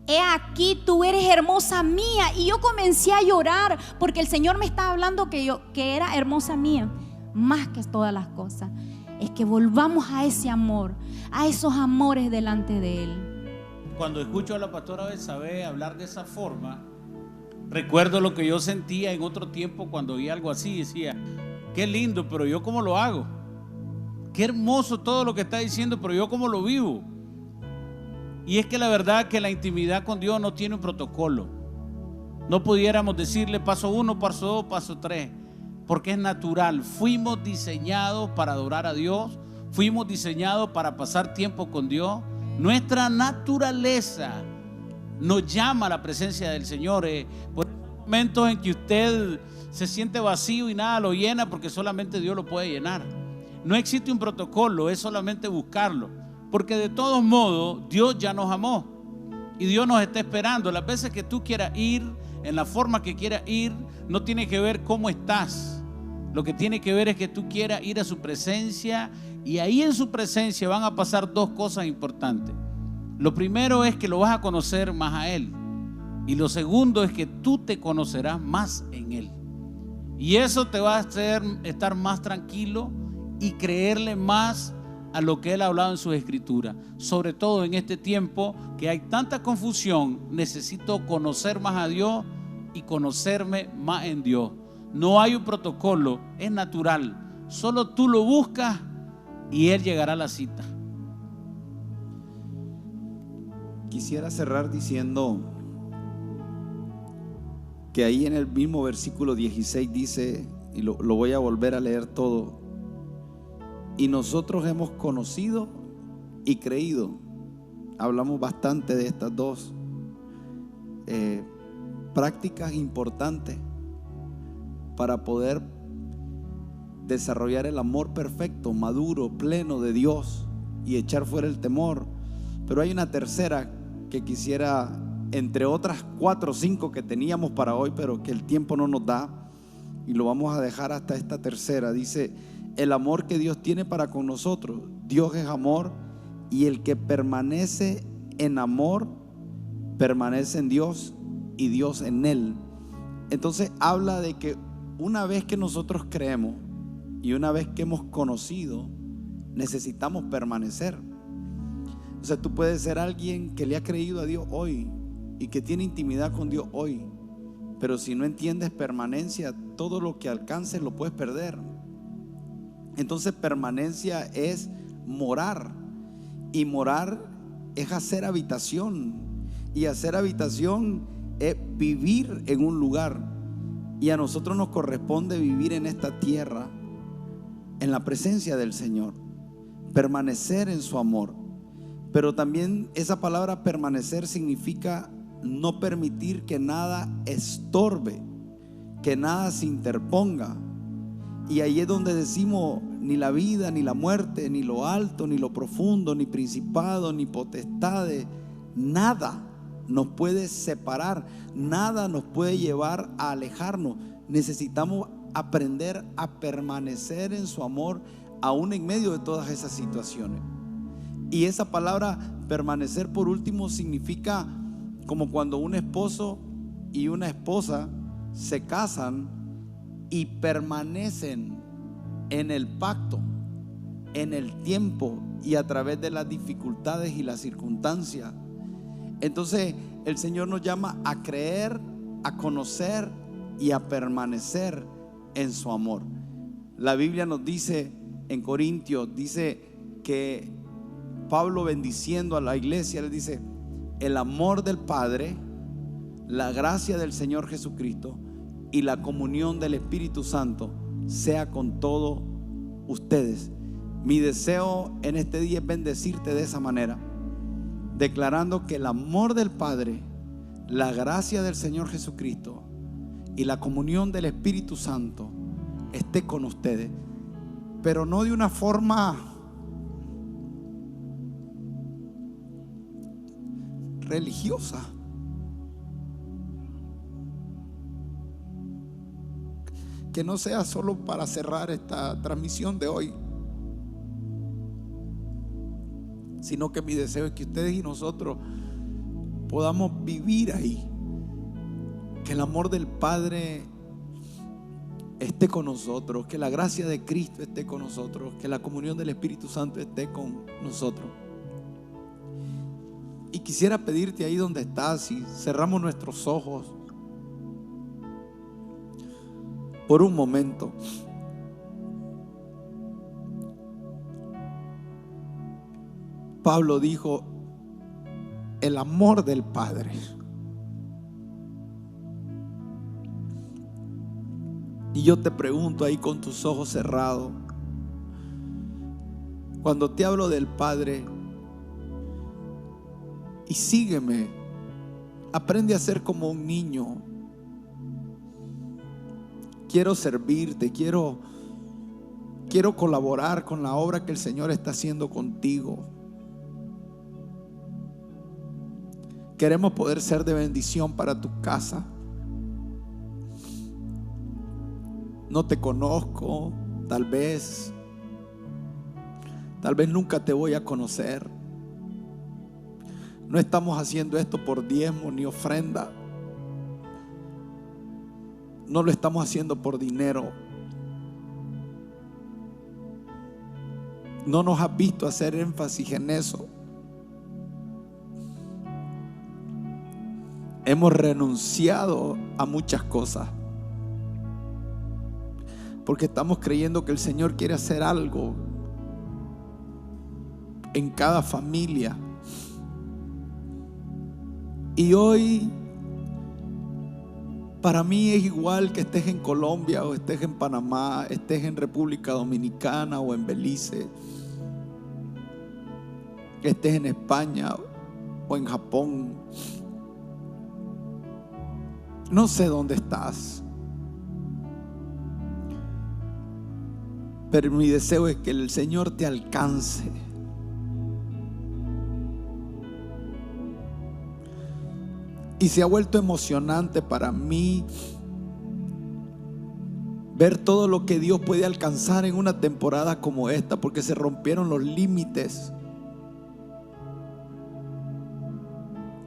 he aquí tú eres hermosa mía. Y yo comencé a llorar porque el Señor me estaba hablando que era hermosa mía. Más que todas las cosas es que volvamos a ese amor, a esos amores delante de Él. Cuando escucho a la pastora Betsabé hablar de esa forma, recuerdo lo que yo sentía en otro tiempo cuando vi algo así. Decía, qué lindo, pero yo cómo lo hago. Qué hermoso todo lo que está diciendo, pero yo cómo lo vivo. Y es que la verdad que la intimidad con Dios no tiene un protocolo. No pudiéramos decirle paso 1, paso 2, paso 3, porque es natural. Fuimos diseñados para adorar a Dios, fuimos diseñados para pasar tiempo con Dios. Nuestra naturaleza nos llama a la presencia del Señor. Por momentos en que usted se siente vacío y nada lo llena, porque solamente Dios lo puede llenar. No existe un protocolo, es solamente buscarlo, porque de todos modos Dios ya nos amó y Dios nos está esperando. Las veces que tú quieras ir, en la forma que quieras ir, no tiene que ver cómo estás. Lo que tiene que ver es que tú quieras ir a su presencia, y ahí en su presencia van a pasar dos cosas importantes. Lo primero es que lo vas a conocer más a Él, y lo segundo es que tú te conocerás más en Él, y eso te va a hacer estar más tranquilo y creerle más a lo que Él ha hablado en sus escrituras. Sobre todo en este tiempo que hay tanta confusión, necesito conocer más a Dios y conocerme más en Dios. No hay un protocolo, es natural. Solo tú lo buscas y Él llegará a la cita. Quisiera cerrar diciendo que ahí en el mismo versículo 16 dice, y lo voy a volver a leer todo: y nosotros hemos conocido y creído. Hablamos bastante de estas dos prácticas importantes para poder desarrollar el amor perfecto, maduro, pleno de Dios y echar fuera el temor. Pero hay una tercera que quisiera, entre otras 4 o 5 que teníamos para hoy, pero que el tiempo no nos da, y lo vamos a dejar hasta esta tercera. Dice: el amor que Dios tiene para con nosotros. Dios es amor, y el que permanece en amor permanece en Dios y Dios en él. Entonces habla de que una vez que nosotros creemos y una vez que hemos conocido, necesitamos permanecer. O sea, tú puedes ser alguien que le ha creído a Dios hoy y que tiene intimidad con Dios hoy, pero si no entiendes permanencia, todo lo que alcances lo puedes perder. Entonces permanencia es morar, y morar es hacer habitación, y hacer habitación es vivir en un lugar, y a nosotros nos corresponde vivir en esta tierra en la presencia del Señor, permanecer en su amor. Pero también esa palabra permanecer significa no permitir que nada estorbe, que nada se interponga. Y ahí es donde decimos: ni la vida, ni la muerte, ni lo alto, ni lo profundo, ni principado, ni potestades, nada nos puede separar, nada nos puede llevar a alejarnos. Necesitamos aprender a permanecer en su amor, aún en medio de todas esas situaciones. Y esa palabra permanecer, por último, significa como cuando un esposo y una esposa se casan y permanecen en el pacto, en el tiempo y a través de las dificultades y las circunstancias. Entonces el Señor nos llama a creer, a conocer y a permanecer en su amor. La Biblia nos dice en Corintios, dice que Pablo, bendiciendo a la iglesia, le dice: el amor del Padre, la gracia del Señor Jesucristo y la comunión del Espíritu Santo sea con todos ustedes. Mi deseo en este día es bendecirte de esa manera, declarando que el amor del Padre, la gracia del Señor Jesucristo y la comunión del Espíritu Santo esté con ustedes, pero no de una forma religiosa, que no sea solo para cerrar esta transmisión de hoy, sino que mi deseo es que ustedes y nosotros podamos vivir ahí. Que el amor del Padre esté con nosotros, que la gracia de Cristo esté con nosotros, que la comunión del Espíritu Santo esté con nosotros. Y quisiera pedirte ahí donde estás, y cerramos nuestros ojos por un momento. Pablo dijo: el amor del Padre. Y yo te pregunto ahí con tus ojos cerrados, cuando te hablo del Padre, y sígueme, aprende a ser como un niño. Quiero servirte, quiero colaborar con la obra que el Señor está haciendo contigo. Queremos poder ser de bendición para tu casa. No te conozco, tal vez nunca te voy a conocer. No estamos haciendo esto por diezmo ni ofrenda. No lo estamos haciendo por dinero. No nos has visto hacer énfasis en eso. Hemos renunciado a muchas cosas porque estamos creyendo que el Señor quiere hacer algo en cada familia. Y hoy para mí es igual que estés en Colombia o estés en Panamá, estés en República Dominicana o en Belice, estés en España o en Japón. No sé dónde estás, pero mi deseo es que el Señor te alcance. Y se ha vuelto emocionante para mí ver todo lo que Dios puede alcanzar en una temporada como esta, porque se rompieron los límites,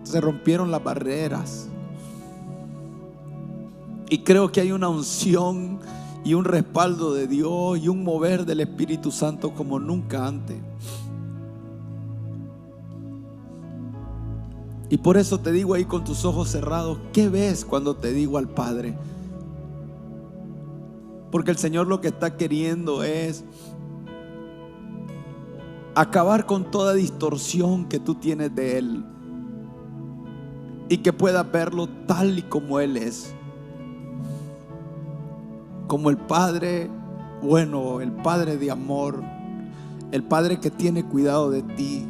se rompieron las barreras. Y creo que hay una unción y un respaldo de Dios y un mover del Espíritu Santo como nunca antes. Y por eso te digo ahí con tus ojos cerrados, ¿qué ves cuando te digo al Padre? Porque el Señor lo que está queriendo es acabar con toda distorsión que tú tienes de Él, y que puedas verlo tal y como Él es, como el Padre bueno, el Padre de amor, el Padre que tiene cuidado de ti,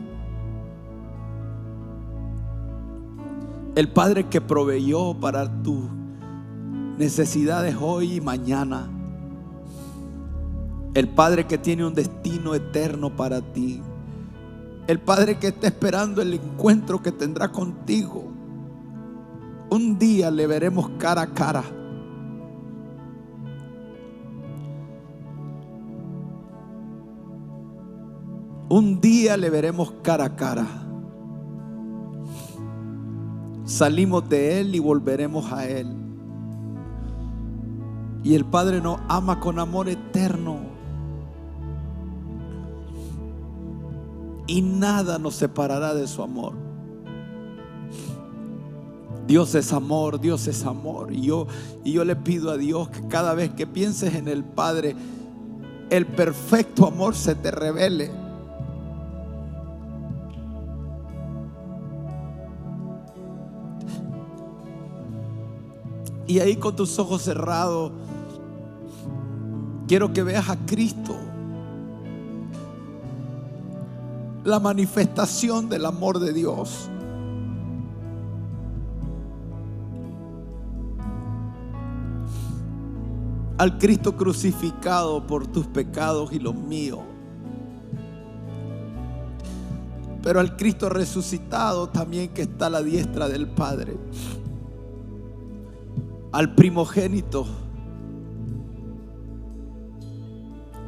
el Padre que proveyó para tus necesidades hoy y mañana, el Padre que tiene un destino eterno para ti, el Padre que está esperando el encuentro que tendrá contigo. Un día le veremos cara a cara. Un día le veremos cara a cara. Salimos de Él y volveremos a Él. Y el Padre nos ama con amor eterno. Y nada nos separará de su amor. Dios es amor, Dios es amor. Y yo le pido a Dios que cada vez que pienses en el Padre, el perfecto amor se te revele. Y ahí con tus ojos cerrados, quiero que veas a Cristo, la manifestación del amor de Dios. Al Cristo crucificado por tus pecados y los míos, pero al Cristo resucitado también, que está a la diestra del Padre, al primogénito,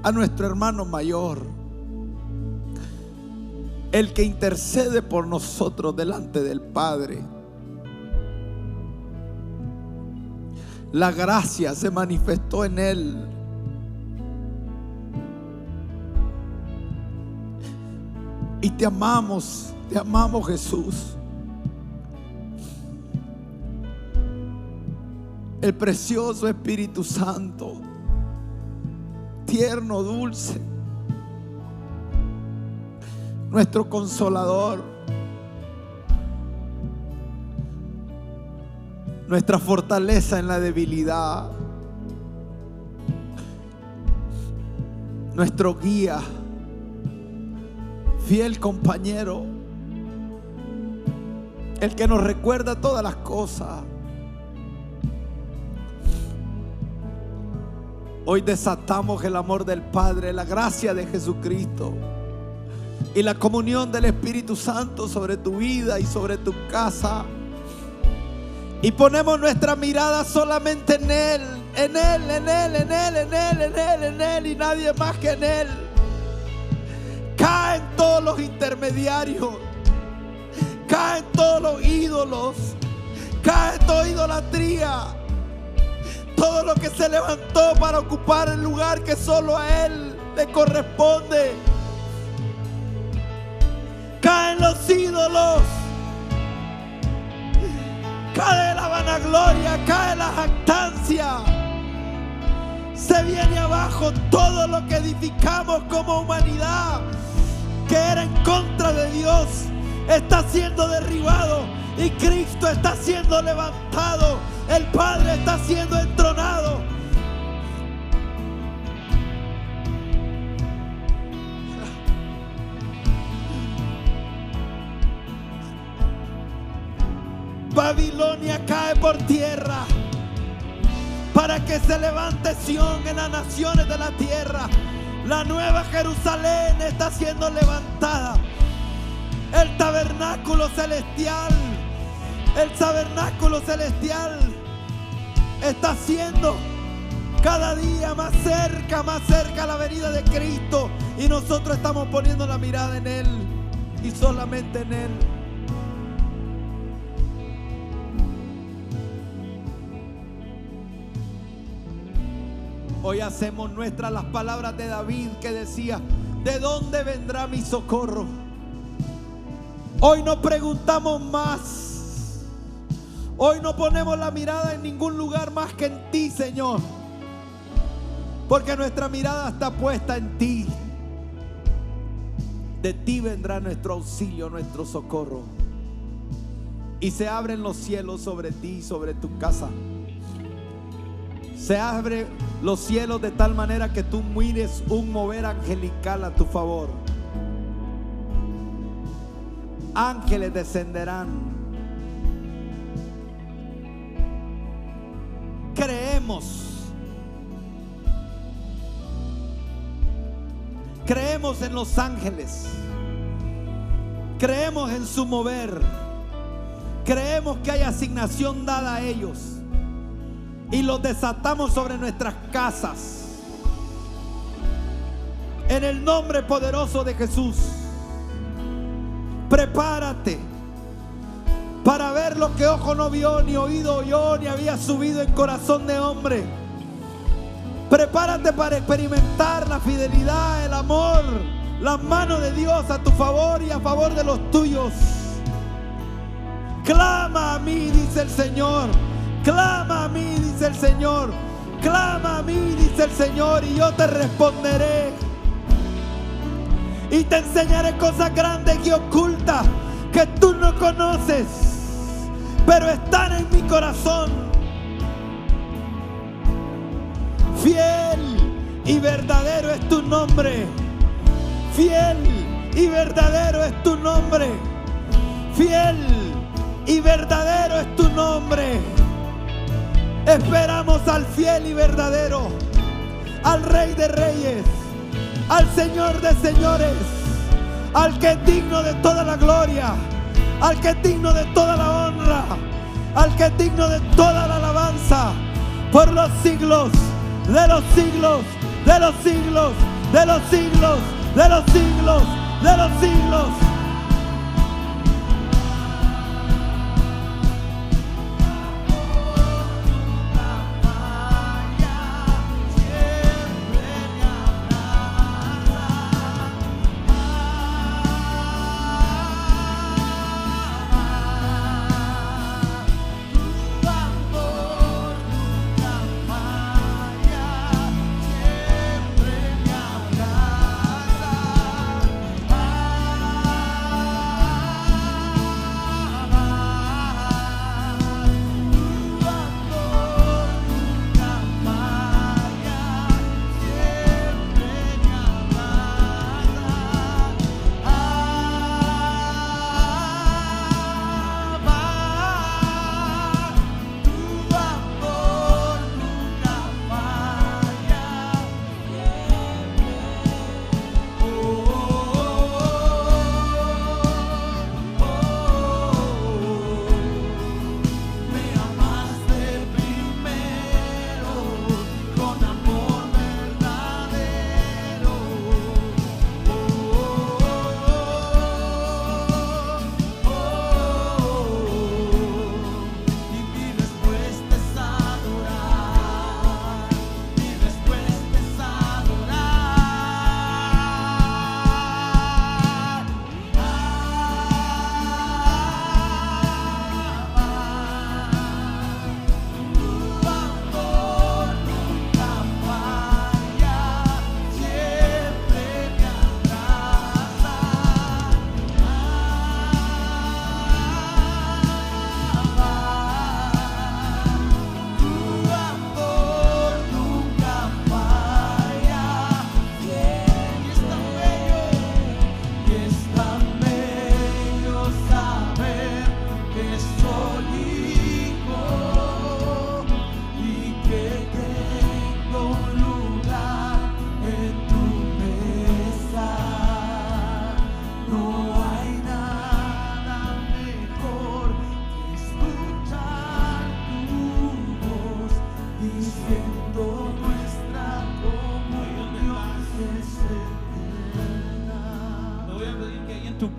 a nuestro hermano mayor, el que intercede por nosotros delante del Padre. La gracia se manifestó en él. Y te amamos Jesús. El precioso Espíritu Santo, tierno, dulce, nuestro consolador, nuestra fortaleza en la debilidad, nuestro guía, fiel compañero, el que nos recuerda todas las cosas. Hoy desatamos el amor del Padre, la gracia de Jesucristo y la comunión del Espíritu Santo sobre tu vida y sobre tu casa. Y ponemos nuestra mirada solamente en Él, en Él, en Él, en Él, en Él, en Él, en Él y nadie más que en Él. Caen todos los intermediarios, caen todos los ídolos, cae toda idolatría. Todo lo que se levantó para ocupar el lugar que solo a Él le corresponde. Caen los ídolos. Cae la vanagloria, cae la jactancia. Se viene abajo todo lo que edificamos como humanidad, que era en contra de Dios, está siendo derribado y Cristo está siendo levantado. El Padre está siendo entronado. Babilonia cae por tierra para que se levante Sión en las naciones de la tierra. La nueva Jerusalén está siendo levantada. El tabernáculo celestial está siendo cada día más cerca la venida de Cristo. Y nosotros estamos poniendo la mirada en Él y solamente en Él. Hoy hacemos nuestras las palabras de David que decía: ¿de dónde vendrá mi socorro? Hoy no preguntamos más. Hoy no ponemos la mirada en ningún lugar más que en ti, Señor, porque nuestra mirada está puesta en ti. De ti vendrá nuestro auxilio, nuestro socorro. Y se abren los cielos sobre ti y sobre tu casa. Se abren los cielos de tal manera que tú mires un mover angelical a tu favor. Ángeles descenderán. Creemos en los ángeles. Creemos en su mover. Creemos que hay asignación dada a ellos. Y los desatamos sobre nuestras casas. En el nombre poderoso de Jesús. Prepárate para ver lo que ojo no vio, ni oído oyó, ni había subido en corazón de hombre. Prepárate para experimentar la fidelidad, el amor, las manos de Dios a tu favor y a favor de los tuyos. Clama a mí, dice el Señor. Clama a mí, dice el Señor. Clama a mí, dice el Señor, y yo te responderé. Y te enseñaré cosas grandes y ocultas que tú no conoces, pero están en mi corazón. Fiel y verdadero es tu nombre. Fiel y verdadero es tu nombre. Fiel y verdadero es tu nombre. Esperamos al fiel y verdadero, al Rey de Reyes, al Señor de Señores, al que es digno de toda la gloria, al que es digno de toda la honra, al que es digno de toda la alabanza, por los siglos de los siglos, de los siglos, de los siglos, de los siglos, de los siglos.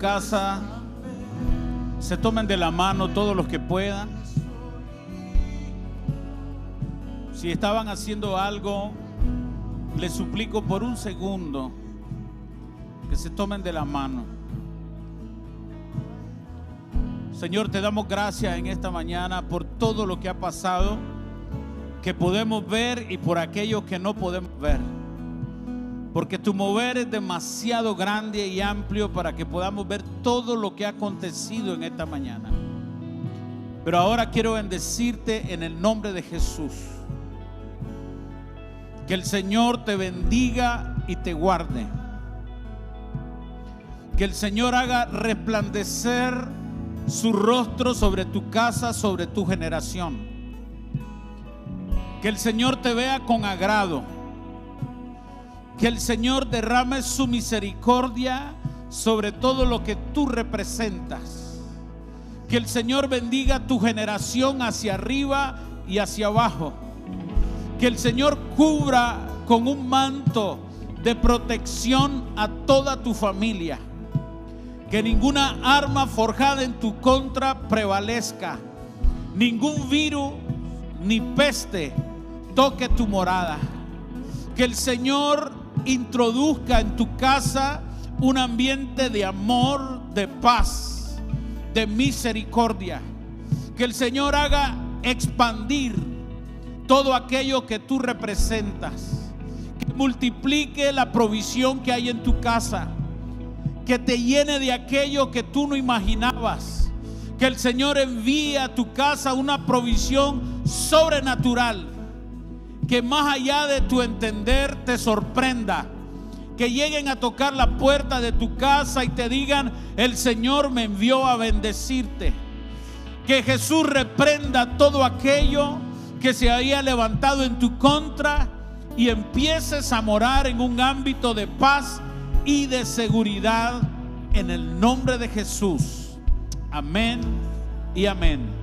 casa se tomen de la mano todos los que puedan. Si estaban haciendo algo, les suplico por un segundo que se tomen de la mano. Señor, te damos gracias en esta mañana por todo lo que ha pasado, que podemos ver, y por aquellos que no podemos ver. Porque tu mover es demasiado grande y amplio para que podamos ver todo lo que ha acontecido en esta mañana. Pero ahora quiero bendecirte en el nombre de Jesús. Que el Señor te bendiga y te guarde. Que el Señor haga resplandecer su rostro sobre tu casa, sobre tu generación. Que el Señor te vea con agrado. Que el Señor derrame su misericordia sobre todo lo que tú representas. Que el Señor bendiga tu generación hacia arriba y hacia abajo. Que el Señor cubra con un manto de protección a toda tu familia. Que ninguna arma forjada en tu contra prevalezca. Ningún virus ni peste toque tu morada. Que el Señor introduzca en tu casa un ambiente de amor, de paz, de misericordia. Que el Señor haga expandir todo aquello que tú representas. Que multiplique la provisión que hay en tu casa. Que te llene de aquello que tú no imaginabas. Que el Señor envíe a tu casa una provisión sobrenatural, que más allá de tu entender te sorprenda. Que lleguen a tocar la puerta de tu casa y te digan: el Señor me envió a bendecirte. Que Jesús reprenda todo aquello que se haya levantado en tu contra y empieces a morar en un ámbito de paz y de seguridad en el nombre de Jesús. Amén y amén.